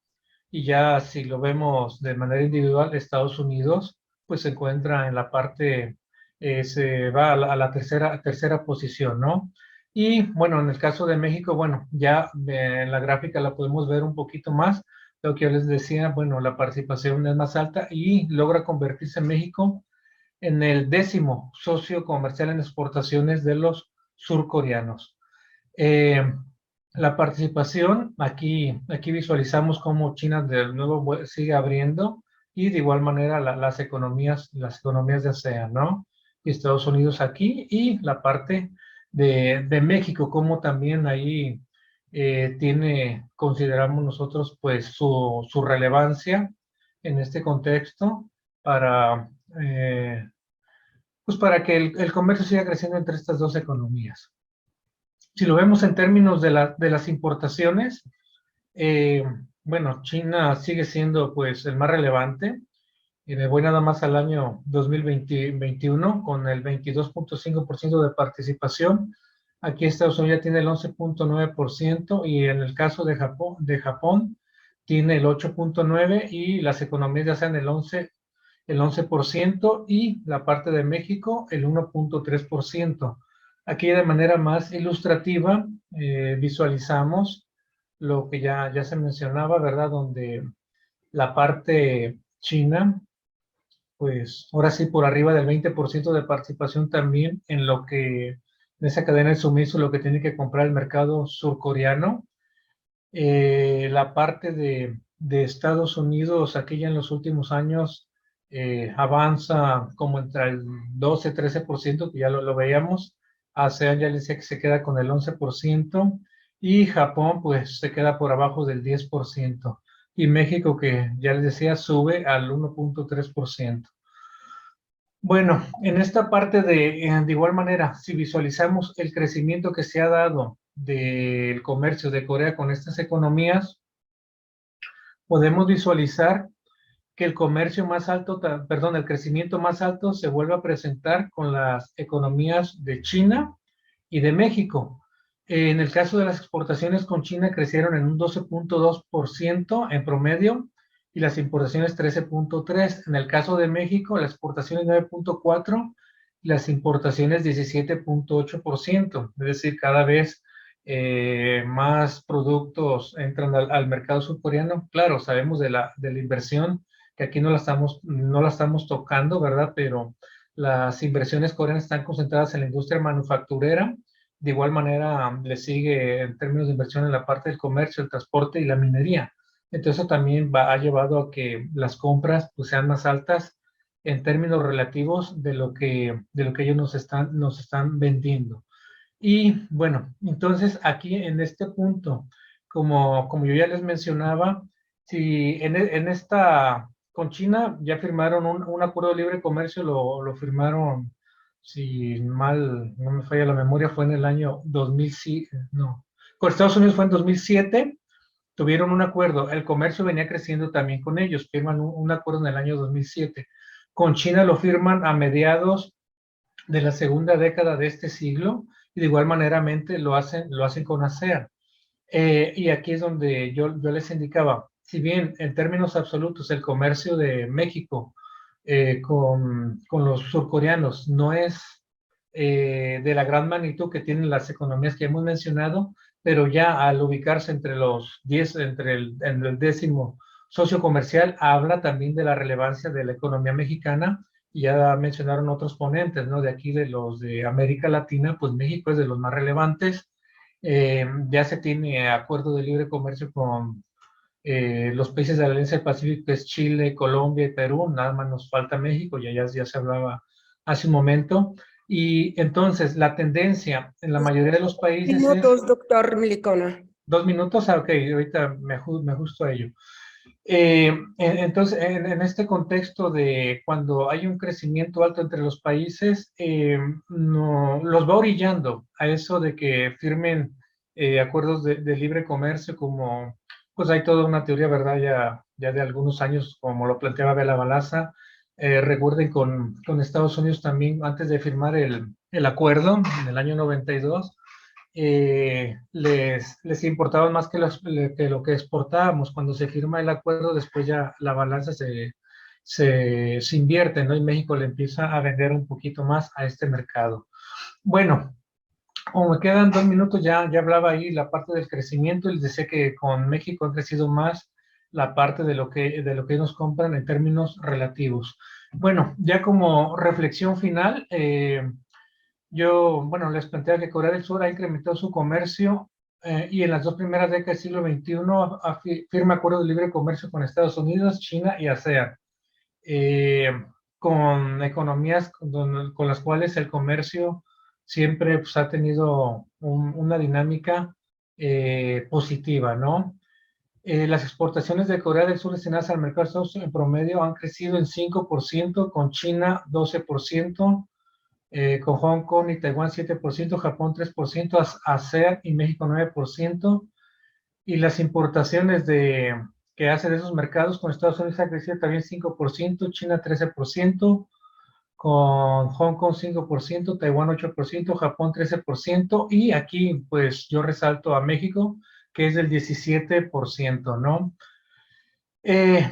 y ya si lo vemos de manera individual, Estados Unidos pues se encuentra en la parte, se va a la tercera posición, ¿no? Y bueno, en el caso de México, bueno, ya en la gráfica la podemos ver un poquito más. Lo que yo les decía, bueno, la participación es más alta y logra convertirse en México en el 10º socio comercial en exportaciones de los surcoreanos. La participación, aquí visualizamos cómo China de nuevo sigue abriendo y de igual manera las economías de ASEAN, ¿no? Y Estados Unidos aquí y la parte de México, como también ahí consideramos nosotros pues su relevancia en este contexto para, pues para que el comercio siga creciendo entre estas dos economías. Si lo vemos en términos de las importaciones, bueno, China sigue siendo pues el más relevante. Y me voy nada más al año 2021 con el 22.5% de participación. Aquí Estados Unidos ya tiene el 11.9% y en el caso de Japón tiene el 8.9% y las economías ya sean el 11% y la parte de México el 1.3%. Aquí de manera más ilustrativa visualizamos lo que ya se mencionaba, ¿verdad? Donde la parte china, pues ahora sí por arriba del 20% de participación también en lo que, en esa cadena de suministro, lo que tiene que comprar el mercado surcoreano. La parte de Estados Unidos, aquí ya en los últimos años, avanza como entre el 12-13%, que ya lo veíamos. ASEAN ya les decía que se queda con el 11%, y Japón pues se queda por abajo del 10%. Y México, que ya les decía, sube al 1.3%. Bueno, en esta parte de igual manera, si visualizamos el crecimiento que se ha dado del comercio de Corea con estas economías, podemos visualizar que el comercio más alto, perdón, el crecimiento más alto se vuelve a presentar con las economías de China y de México. En el caso de las exportaciones con China crecieron en un 12.2% en promedio y las importaciones 13.3%. En el caso de México, las exportaciones 9.4% y las importaciones 17.8%. Es decir, cada vez más productos entran al mercado surcoreano. Claro, sabemos de la inversión, que aquí no la estamos tocando, ¿verdad? Pero las inversiones coreanas están concentradas en la industria manufacturera. De igual manera, le sigue en términos de inversión en la parte del comercio, el transporte y la minería. Entonces, eso también ha llevado a que las compras pues, sean más altas en términos relativos de lo que ellos nos están vendiendo. Y bueno, entonces aquí en este punto, como yo ya les mencionaba, si en esta, con China ya firmaron un acuerdo de libre comercio, lo firmaron, si mal no me falla la memoria, fue en el año 2007, no, con Estados Unidos fue en 2007, tuvieron un acuerdo, el comercio venía creciendo también con ellos, firman un acuerdo en el año 2007. Con China lo firman a mediados de la segunda década de este siglo, y de igual manera lo hacen con ASEAN. Y aquí es donde yo les indicaba, si bien en términos absolutos el comercio de México con los surcoreanos no es de la gran magnitud que tienen las economías que hemos mencionado, pero ya al ubicarse entre los 10, en el 10º socio comercial, habla también de la relevancia de la economía mexicana. Y ya mencionaron otros ponentes, ¿no? De aquí, de los de América Latina, pues México es de los más relevantes. Ya se tiene acuerdo de libre comercio con los países de la Alianza del Pacífico, que es Chile, Colombia y Perú. Nada más nos falta México, ya se hablaba hace un momento. Y entonces, la tendencia en la mayoría de los países Minutos, doctor Licona. 2 minutos, ok, ahorita me ajusto a ello. Entonces, en este contexto de cuando hay un crecimiento alto entre los países, los va orillando a eso de que firmen acuerdos de libre comercio, como pues hay toda una teoría, ¿verdad? Ya de algunos años, como lo planteaba Bela Balaza. Recuerden con Estados Unidos también, antes de firmar el acuerdo en el año 92, les importaba más que lo que exportábamos. Cuando se firma el acuerdo, después ya la balanza se invierte, ¿no? Y México le empieza a vender un poquito más a este mercado. Bueno, como me quedan 2 minutos, ya hablaba ahí la parte del crecimiento, les decía que con México ha crecido más la parte de lo que nos compran en términos relativos. Bueno, ya como reflexión final, bueno, les planteaba que Corea del Sur ha incrementado su comercio y en las 2 primeras décadas del siglo XXI firma acuerdos de libre comercio con Estados Unidos, China y ASEAN, con economías con las cuales el comercio siempre pues, ha tenido una dinámica positiva, ¿no? Las exportaciones de Corea del Sur destinadas al mercado de Estados Unidos en promedio han crecido en 5%, con China 12%, con Hong Kong y Taiwán 7%, Japón 3%, ASEAN y México 9%, y las importaciones que hace de esos mercados con Estados Unidos ha crecido también 5%, China 13%, con Hong Kong 5%, Taiwán 8%, Japón 13%, y aquí pues yo resalto a México, que es del 17%, ¿no?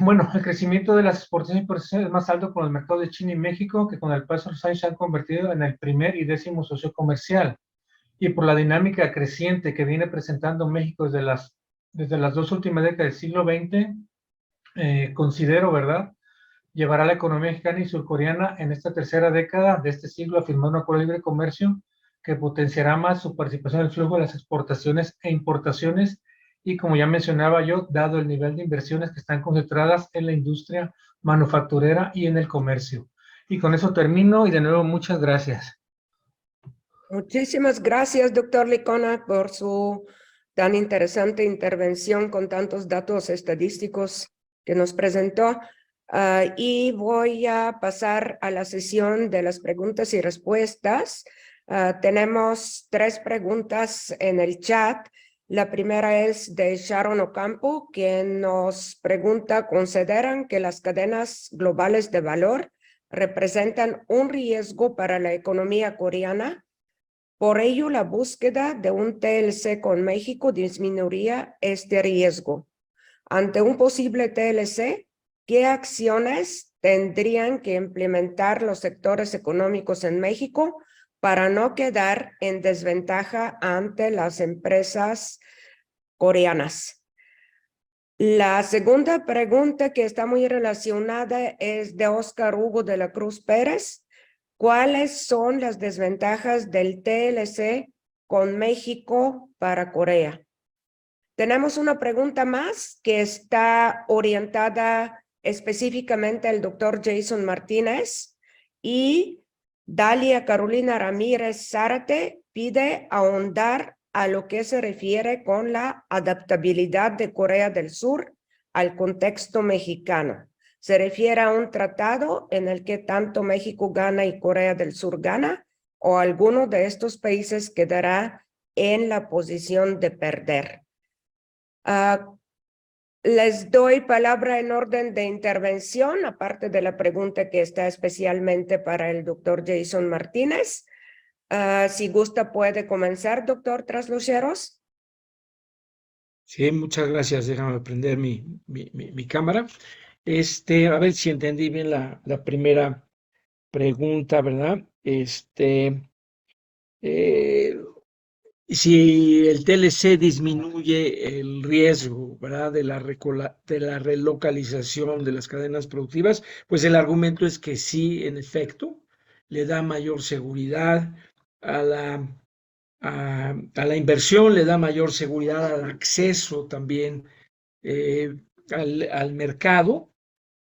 Bueno, el crecimiento de las exportaciones y importaciones es más alto con el mercado de China y México, que con el paso de los años se han convertido en el primer y 10º socio comercial. Y por la dinámica creciente que viene presentando México desde las 2 últimas décadas del siglo XX, considero, ¿verdad?, llevará a la economía mexicana y surcoreana en esta tercera década de este siglo a firmar un acuerdo de libre comercio que potenciará más su participación en el flujo de las exportaciones e importaciones, y como ya mencionaba yo, dado el nivel de inversiones que están concentradas en la industria manufacturera y en el comercio. Y con eso termino, y de nuevo muchas gracias. Muchísimas gracias, doctor Licona, por su tan interesante intervención con tantos datos estadísticos que nos presentó. Y voy a pasar a la sesión de las preguntas y respuestas. Tenemos 3 preguntas en el chat. La primera es de Sharon Ocampo, quien nos pregunta: ¿consideran que las cadenas globales de valor representan un riesgo para la economía coreana? Por ello, la búsqueda de un TLC con México disminuiría este riesgo. Ante un posible TLC, ¿qué acciones tendrían que implementar los sectores económicos en México para no quedar en desventaja ante las empresas coreanas? La segunda pregunta, que está muy relacionada, es de Oscar Hugo de la Cruz Pérez. ¿Cuáles son las desventajas del TLC con México para Corea? Tenemos una pregunta más que está orientada específicamente al doctor Jason Martínez, y Dalia Carolina Ramírez Zárate pide ahondar a lo que se refiere con la adaptabilidad de Corea del Sur al contexto mexicano. ¿Se refiere a un tratado en el que tanto México gana y Corea del Sur gana, o alguno de estos países quedará en la posición de perder? Les doy palabra en orden de intervención, aparte de la pregunta que está especialmente para el doctor Jason Martínez. Si gusta, puede comenzar, doctor Trasluceros. Sí, muchas gracias. Déjame prender mi cámara. A ver si entendí bien la primera pregunta, ¿verdad? Si el TLC disminuye el riesgo, ¿verdad?, de la relocalización de las cadenas productivas, pues el argumento es que sí, en efecto, le da mayor seguridad a la inversión, le da mayor seguridad al acceso también al mercado.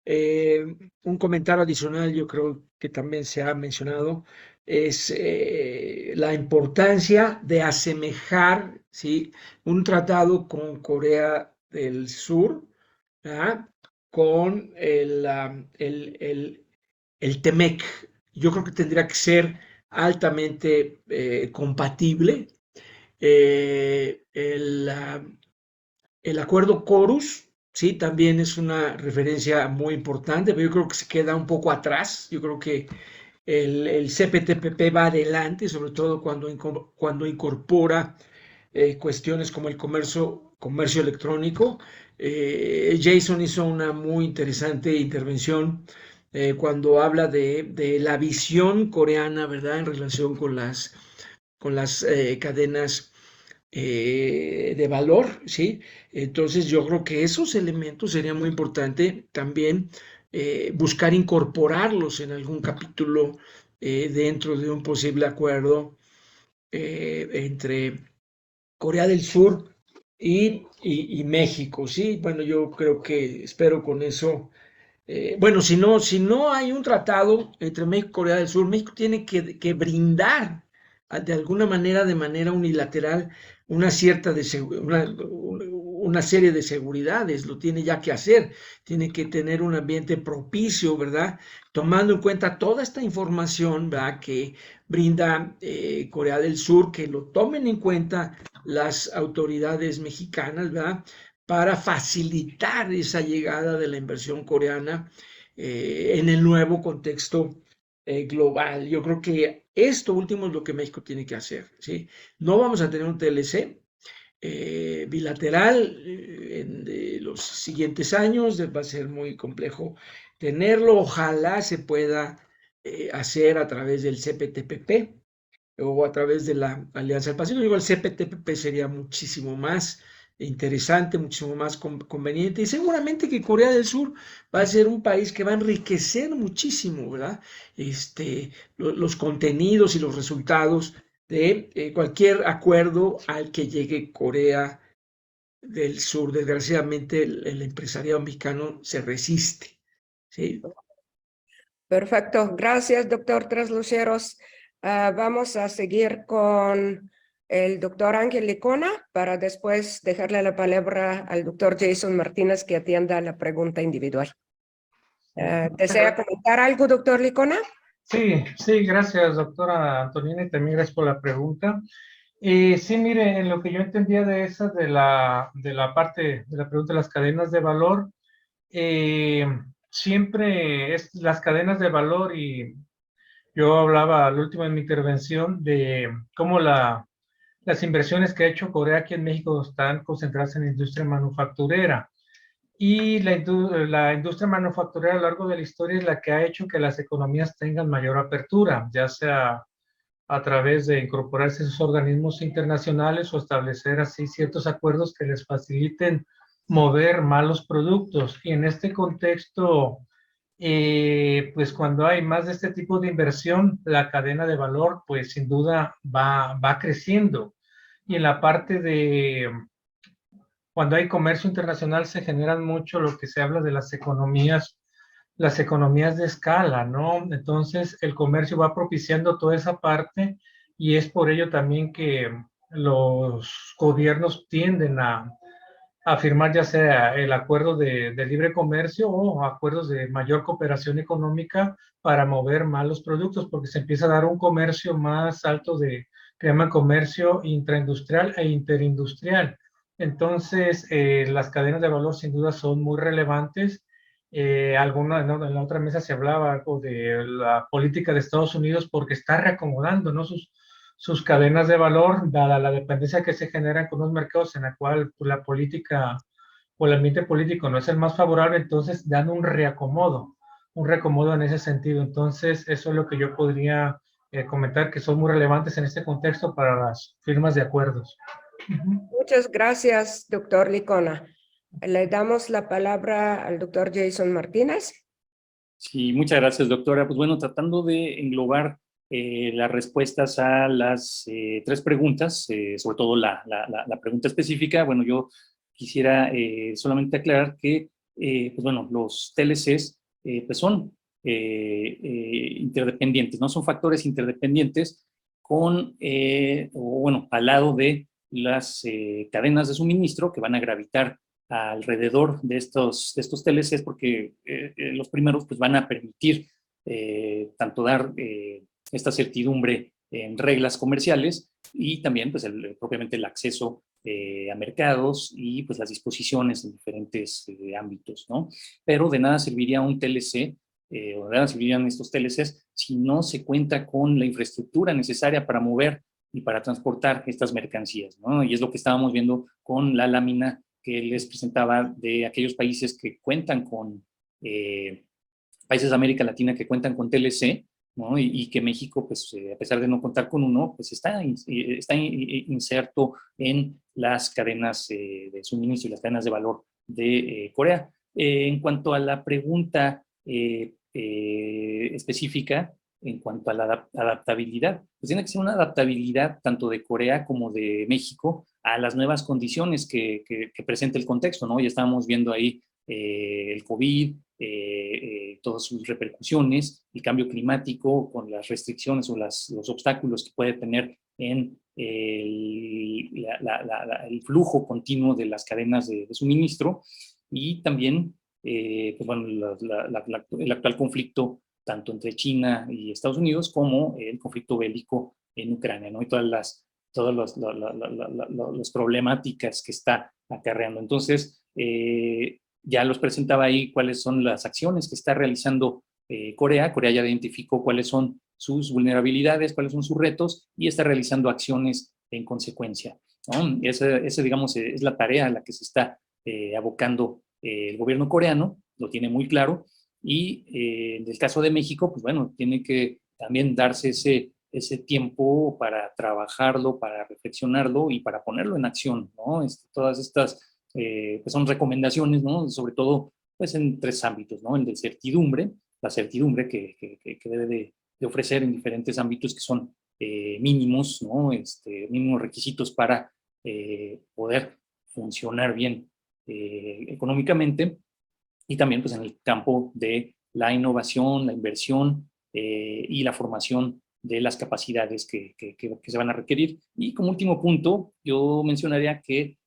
Un comentario adicional, yo creo que también se ha mencionado, es la importancia de asemejar, ¿sí?, un tratado con Corea del Sur, ¿verdad?, con el TEMEC. Yo creo que tendría que ser altamente compatible. El acuerdo Corus, sí, también es una referencia muy importante, pero yo creo que se queda un poco atrás. Yo creo que el CPTPP va adelante, sobre todo cuando incorpora cuestiones como el comercio electrónico. Jason hizo una muy interesante intervención cuando habla de la visión coreana, ¿verdad?, en relación con las cadenas de valor, ¿sí? Entonces yo creo que esos elementos sería muy importante también buscar incorporarlos en algún capítulo dentro de un posible acuerdo entre Corea del Sur y México, ¿sí? Bueno, yo creo que espero con eso. Bueno, si no hay un tratado entre México y Corea del Sur, México tiene que brindar de alguna manera, de manera unilateral, una serie de seguridades, lo tiene ya que hacer, tiene que tener un ambiente propicio, ¿verdad? Tomando en cuenta toda esta información, ¿verdad?, que brinda Corea del Sur, que lo tomen en cuenta las autoridades mexicanas, ¿verdad?, para facilitar esa llegada de la inversión coreana en el nuevo contexto global. Yo creo que esto último es lo que México tiene que hacer, ¿sí? No vamos a tener un TLC bilateral en los siguientes años, va a ser muy complejo tenerlo. Ojalá se pueda hacer a través del CPTPP o a través de la Alianza del Pacífico. Digo, el CPTPP sería muchísimo más interesante, muchísimo más conveniente, y seguramente que Corea del Sur va a ser un país que va a enriquecer muchísimo, ¿verdad? Los contenidos y los resultados de cualquier acuerdo al que llegue Corea del Sur. Desgraciadamente el empresariado mexicano se resiste, ¿sí? Perfecto. Gracias, doctor Trasluceros. Vamos a seguir con el doctor Ángel Licona para después dejarle la palabra al doctor Jason Martínez que atienda la pregunta individual. ¿Desea comentar algo, doctor Licona? Sí, sí, gracias, doctora Antonina, y también gracias por la pregunta. Sí, mire, en lo que yo entendía de esa, de la parte de la pregunta de las cadenas de valor, siempre es las cadenas de valor, y yo hablaba al último en mi intervención de cómo las inversiones que ha hecho Corea aquí en México están concentradas en la industria manufacturera. Y la industria manufacturera a lo largo de la historia es la que ha hecho que las economías tengan mayor apertura, ya sea a través de incorporarse a esos organismos internacionales o establecer así ciertos acuerdos que les faciliten mover malos productos. Y en este contexto, pues cuando hay más de este tipo de inversión, la cadena de valor, pues sin duda va creciendo. Y en la parte de cuando hay comercio internacional se generan mucho lo que se habla de las economías de escala, ¿no? Entonces el comercio va propiciando toda esa parte, y es por ello también que los gobiernos tienden a firmar ya sea el acuerdo de libre comercio o acuerdos de mayor cooperación económica para mover más los productos, porque se empieza a dar un comercio más alto que llaman comercio intraindustrial e interindustrial. Entonces, las cadenas de valor sin duda son muy relevantes. ¿No? En la otra mesa se hablaba algo de la política de Estados Unidos porque está reacomodando, ¿no?, sus cadenas de valor, dada la dependencia que se generan con los mercados en la cual pues, la política o el ambiente político no es el más favorable. Entonces dan un reacomodo en ese sentido. Entonces, eso es lo que yo podría comentar, que son muy relevantes en este contexto para las firmas de acuerdos. Muchas gracias, doctor Licona. Le damos la palabra al doctor Jason Martínez. Sí, muchas gracias, doctora. Pues bueno, tratando de englobar las respuestas a las tres preguntas, sobre todo la pregunta específica, bueno, yo quisiera solamente aclarar que, pues bueno, los TLCs pues son interdependientes, ¿no? Son factores interdependientes o bueno, al lado de las cadenas de suministro que van a gravitar alrededor de estos TLCs, porque los primeros pues, van a permitir tanto dar esta certidumbre en reglas comerciales y también pues, propiamente el acceso a mercados y pues, las disposiciones en diferentes ámbitos, ¿no? Pero de nada serviría un TLC o de nada servirían estos TLCs si no se cuenta con la infraestructura necesaria para mover y para transportar estas mercancías, ¿no? Y es lo que estábamos viendo con la lámina que les presentaba de aquellos países que cuentan con, países de América Latina que cuentan con TLC, ¿no? Y que México, pues, a pesar de no contar con uno, pues está inserto en las cadenas de suministro y las cadenas de valor de Corea. En cuanto a la pregunta específica, en cuanto a la adaptabilidad, pues tiene que ser una adaptabilidad tanto de Corea como de México a las nuevas condiciones que presenta el contexto, ¿no? Ya estábamos viendo ahí el COVID, todas sus repercusiones, el cambio climático con las restricciones o los obstáculos que puede tener en el flujo continuo de las cadenas de suministro, y también pues bueno, el actual conflicto tanto entre China y Estados Unidos como el conflicto bélico en Ucrania, ¿no? Y todas las problemáticas que está acarreando. Entonces, ya los presentaba ahí cuáles son las acciones que está realizando Corea. Corea ya identificó cuáles son sus vulnerabilidades, cuáles son sus retos, y está realizando acciones en consecuencia, ¿no? Esa, digamos, es la tarea a la que se está abocando el gobierno coreano, lo tiene muy claro, y en el caso de México, pues bueno, tiene que también darse ese tiempo para trabajarlo, para reflexionarlo y para ponerlo en acción, ¿no? Todas estas pues son recomendaciones, ¿no? Sobre todo, pues en 3 ámbitos, ¿no? El de certidumbre, la certidumbre que debe de ofrecer en diferentes ámbitos que son mínimos, ¿no? Mínimos requisitos para poder funcionar bien económicamente, y también pues en el campo de la innovación, la inversión y la formación de las capacidades que se van a requerir. Y como último punto, yo mencionaría que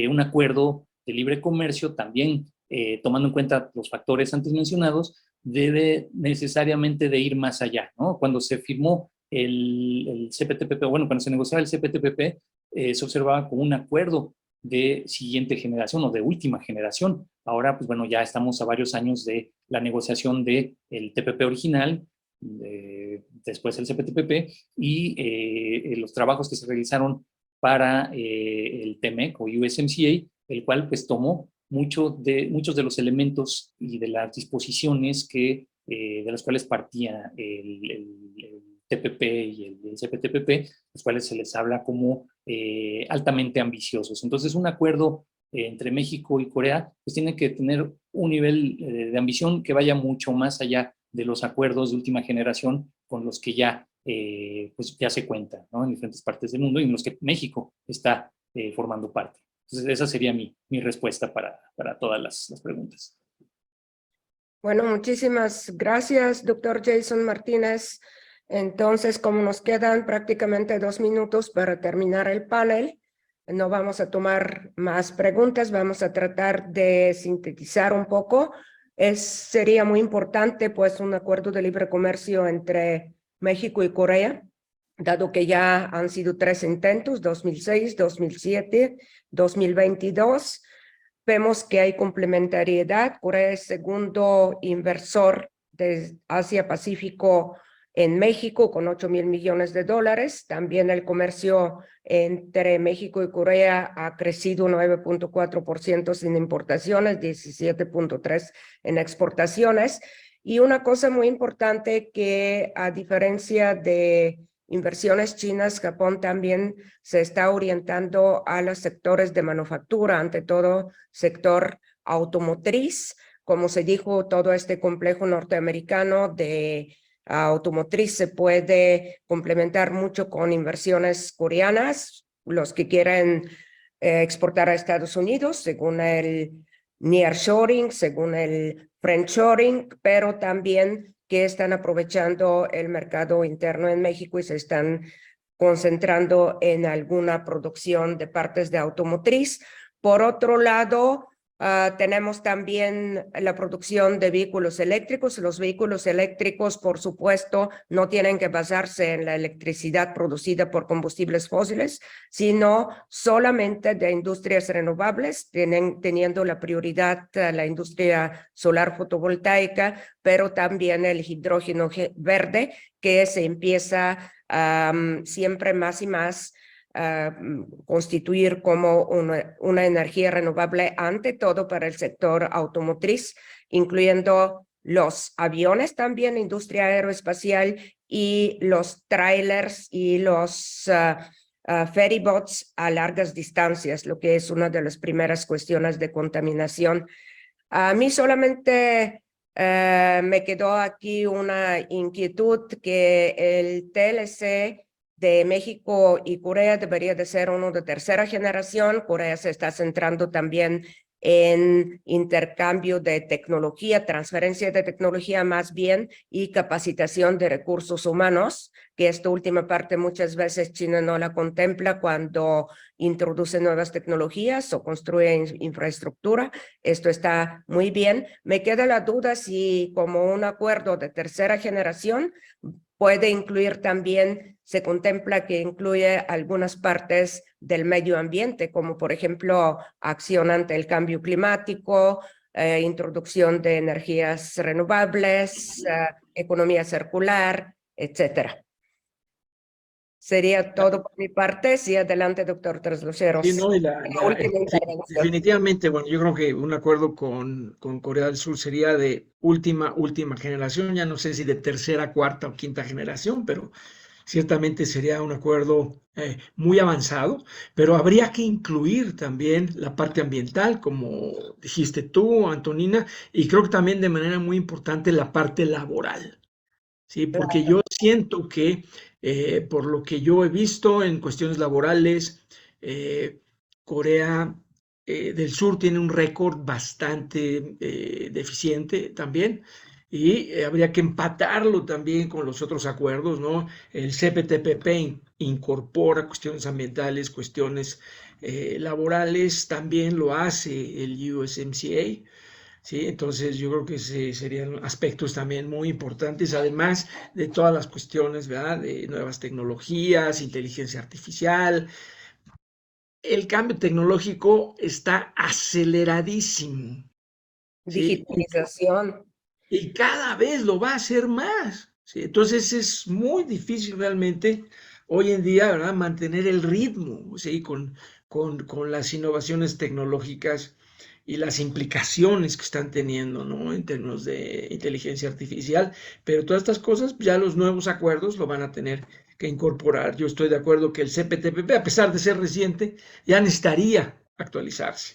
un acuerdo de libre comercio también, tomando en cuenta los factores antes mencionados, debe necesariamente de ir más allá, ¿no? Cuando se firmó el CPTPP, bueno, cuando se negociaba el CPTPP, se observaba como un acuerdo de siguiente generación o de última generación. Ahora, pues bueno, ya estamos a varios años de la negociación del TPP original, después el CPTPP, y los trabajos que se realizaron para el TMEC o USMCA, el cual pues tomó muchos de los elementos y de las disposiciones de las cuales partía el TPP y el CPTPP, los cuales se les habla como altamente ambiciosos. Entonces, un acuerdo entre México y Corea pues tiene que tener un nivel de ambición que vaya mucho más allá de los acuerdos de última generación con los que ya, pues ya se cuenta, ¿no? En diferentes partes del mundo y en los que México está formando parte. Entonces, esa sería mi respuesta para todas las preguntas. Bueno, muchísimas gracias, doctor Jason Martínez. Entonces, como nos quedan prácticamente 2 minutos para terminar el panel, no vamos a tomar más preguntas, vamos a tratar de sintetizar un poco. Sería muy importante, pues, un acuerdo de libre comercio entre México y Corea, dado que ya han sido 3 intentos, 2006, 2007, 2022. Vemos que hay complementariedad. Corea es segundo inversor de Asia-Pacífico en México con $8,000 millones. También el comercio entre México y Corea ha crecido 9.4% en importaciones, 17.3% en exportaciones. Y una cosa muy importante que, a diferencia de inversiones chinas, Japón también se está orientando a los sectores de manufactura, ante todo sector automotriz. Como se dijo, todo este complejo norteamericano de automotriz se puede complementar mucho con inversiones coreanas, los que quieren exportar a Estados Unidos, según el nearshoring, según el friendshoring, pero también que están aprovechando el mercado interno en México y se están concentrando en alguna producción de partes de automotriz. Por otro lado, Tenemos también la producción de vehículos eléctricos. Los vehículos eléctricos, por supuesto, no tienen que basarse en la electricidad producida por combustibles fósiles, sino solamente de industrias renovables, teniendo la prioridad la industria solar fotovoltaica, pero también el hidrógeno verde, que se empieza siempre más y más constituir como una energía renovable, ante todo para el sector automotriz, incluyendo los aviones también, industria aeroespacial, y los trailers y los ferryboats a largas distancias, lo que es una de las primeras cuestiones de contaminación. A mí solamente me quedó aquí una inquietud, que el TLC de México y Corea debería de ser uno de tercera generación. Corea se está centrando también en intercambio de tecnología, transferencia de tecnología más bien, y capacitación de recursos humanos, que esta última parte muchas veces China no la contempla cuando introduce nuevas tecnologías o construye infraestructura. Esto está muy bien. Me queda la duda si, como un acuerdo de tercera generación, puede incluir también, se contempla que incluye algunas partes del medio ambiente, como por ejemplo acción ante el cambio climático, introducción de energías renovables, economía circular, etcétera. Sería todo por mi parte. Sí, adelante, doctor Trasluceros. Sí, no, y Última intervención. definitivamente, bueno, yo creo que un acuerdo con Corea del Sur sería de última generación, ya no sé si de tercera, cuarta o quinta generación, pero ciertamente sería un acuerdo muy avanzado, pero habría que incluir también la parte ambiental, como dijiste tú, Antonina, y creo que también de manera muy importante la parte laboral. Sí, porque yo siento que por lo que yo he visto en cuestiones laborales, Corea del Sur tiene un récord bastante deficiente también, y habría que empatarlo también con los otros acuerdos, ¿no? El CPTPP incorpora cuestiones ambientales, cuestiones laborales, también lo hace el USMCA. Sí, entonces yo creo que serían aspectos también muy importantes, además de todas las cuestiones, ¿verdad? De nuevas tecnologías, inteligencia artificial. El cambio tecnológico está aceleradísimo, ¿sí? Digitalización. Y cada vez lo va a hacer más, ¿sí? Entonces es muy difícil realmente hoy en día, ¿verdad? Mantener el ritmo, ¿sí? Con las innovaciones tecnológicas y las implicaciones que están teniendo, ¿no? En términos de inteligencia artificial, pero todas estas cosas, ya los nuevos acuerdos lo van a tener que incorporar. Yo estoy de acuerdo que el CPTPP, a pesar de ser reciente, ya necesitaría actualizarse.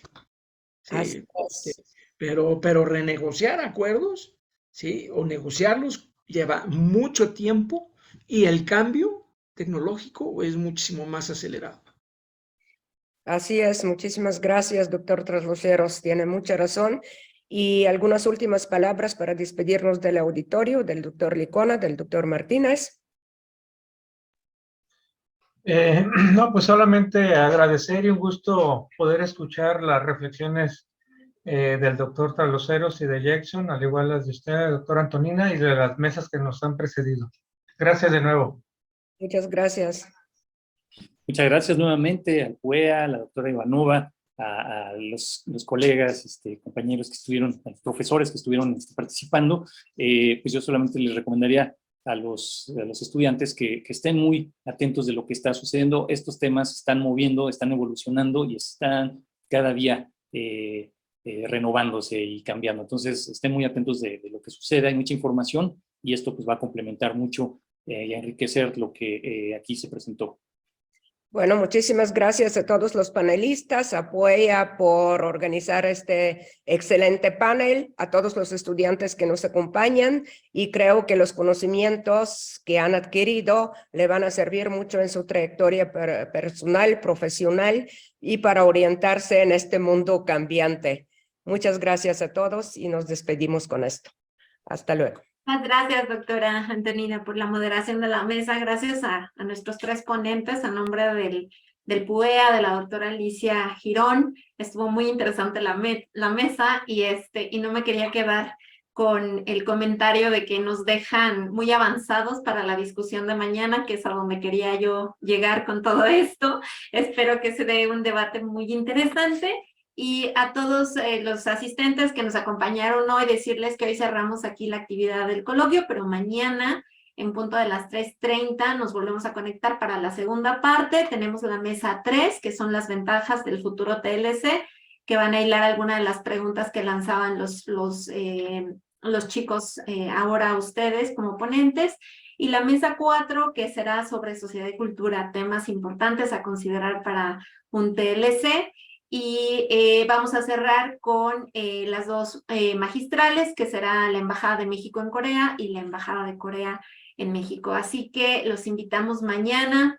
Así Sí, es. pero renegociar acuerdos, ¿sí? O negociarlos lleva mucho tiempo, y el cambio tecnológico es muchísimo más acelerado. Así es, muchísimas gracias, doctor Trasluceros, tiene mucha razón. Y algunas últimas palabras para despedirnos del auditorio, del doctor Licona, del doctor Martínez. No, pues solamente agradecer y un gusto poder escuchar las reflexiones del doctor Trasluceros y de Jackson, al igual las de usted, doctora Antonina, y de las mesas que nos han precedido. Gracias de nuevo. Muchas gracias. Muchas gracias nuevamente al PUEA, a la doctora Ivanova, a los colegas, compañeros que estuvieron, a los profesores que estuvieron participando. Pues yo solamente les recomendaría a los estudiantes que estén muy atentos de lo que está sucediendo. Estos temas se están moviendo, están evolucionando y están cada día renovándose y cambiando. Entonces, estén muy atentos de lo que sucede. Hay mucha información y esto pues va a complementar mucho y a enriquecer lo que aquí se presentó. Bueno, muchísimas gracias a todos los panelistas, a PUEA por organizar este excelente panel, a todos los estudiantes que nos acompañan, y creo que los conocimientos que han adquirido le van a servir mucho en su trayectoria personal, profesional, y para orientarse en este mundo cambiante. Muchas gracias a todos y nos despedimos con esto. Hasta luego. Muchas gracias, doctora Antonina, por la moderación de la mesa. Gracias a nuestros tres ponentes, a nombre del PUEA, de la doctora Alicia Girón. Estuvo muy interesante la mesa y no me quería quedar con el comentario de que nos dejan muy avanzados para la discusión de mañana, que es a donde quería yo llegar con todo esto. Espero que se dé un debate muy interesante. Y a todos los asistentes que nos acompañaron hoy, decirles que hoy cerramos aquí la actividad del coloquio, pero mañana, en punto de las 3:30, nos volvemos a conectar para la segunda parte. Tenemos la mesa 3, que son las ventajas del futuro TLC, que van a hilar algunas de las preguntas que lanzaban los chicos ahora a ustedes como ponentes. Y la mesa 4, que será sobre sociedad y cultura, temas importantes a considerar para un TLC. Y vamos a cerrar con las dos magistrales, que será la Embajada de México en Corea y la Embajada de Corea en México. Así que los invitamos mañana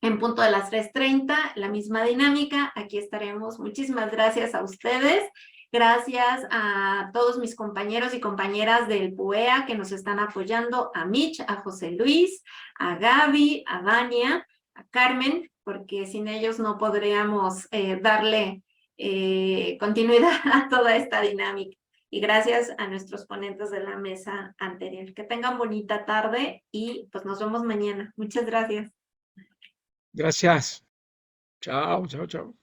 en punto de las 3:30, la misma dinámica. Aquí estaremos. Muchísimas gracias a ustedes. Gracias a todos mis compañeros y compañeras del PUEA que nos están apoyando, a Mitch, a José Luis, a Gaby, a Dania, a Carmen, porque sin ellos no podríamos darle continuidad a toda esta dinámica. Y gracias a nuestros ponentes de la mesa anterior. Que tengan bonita tarde y pues nos vemos mañana. Muchas gracias. Gracias. Chao, chao, chao.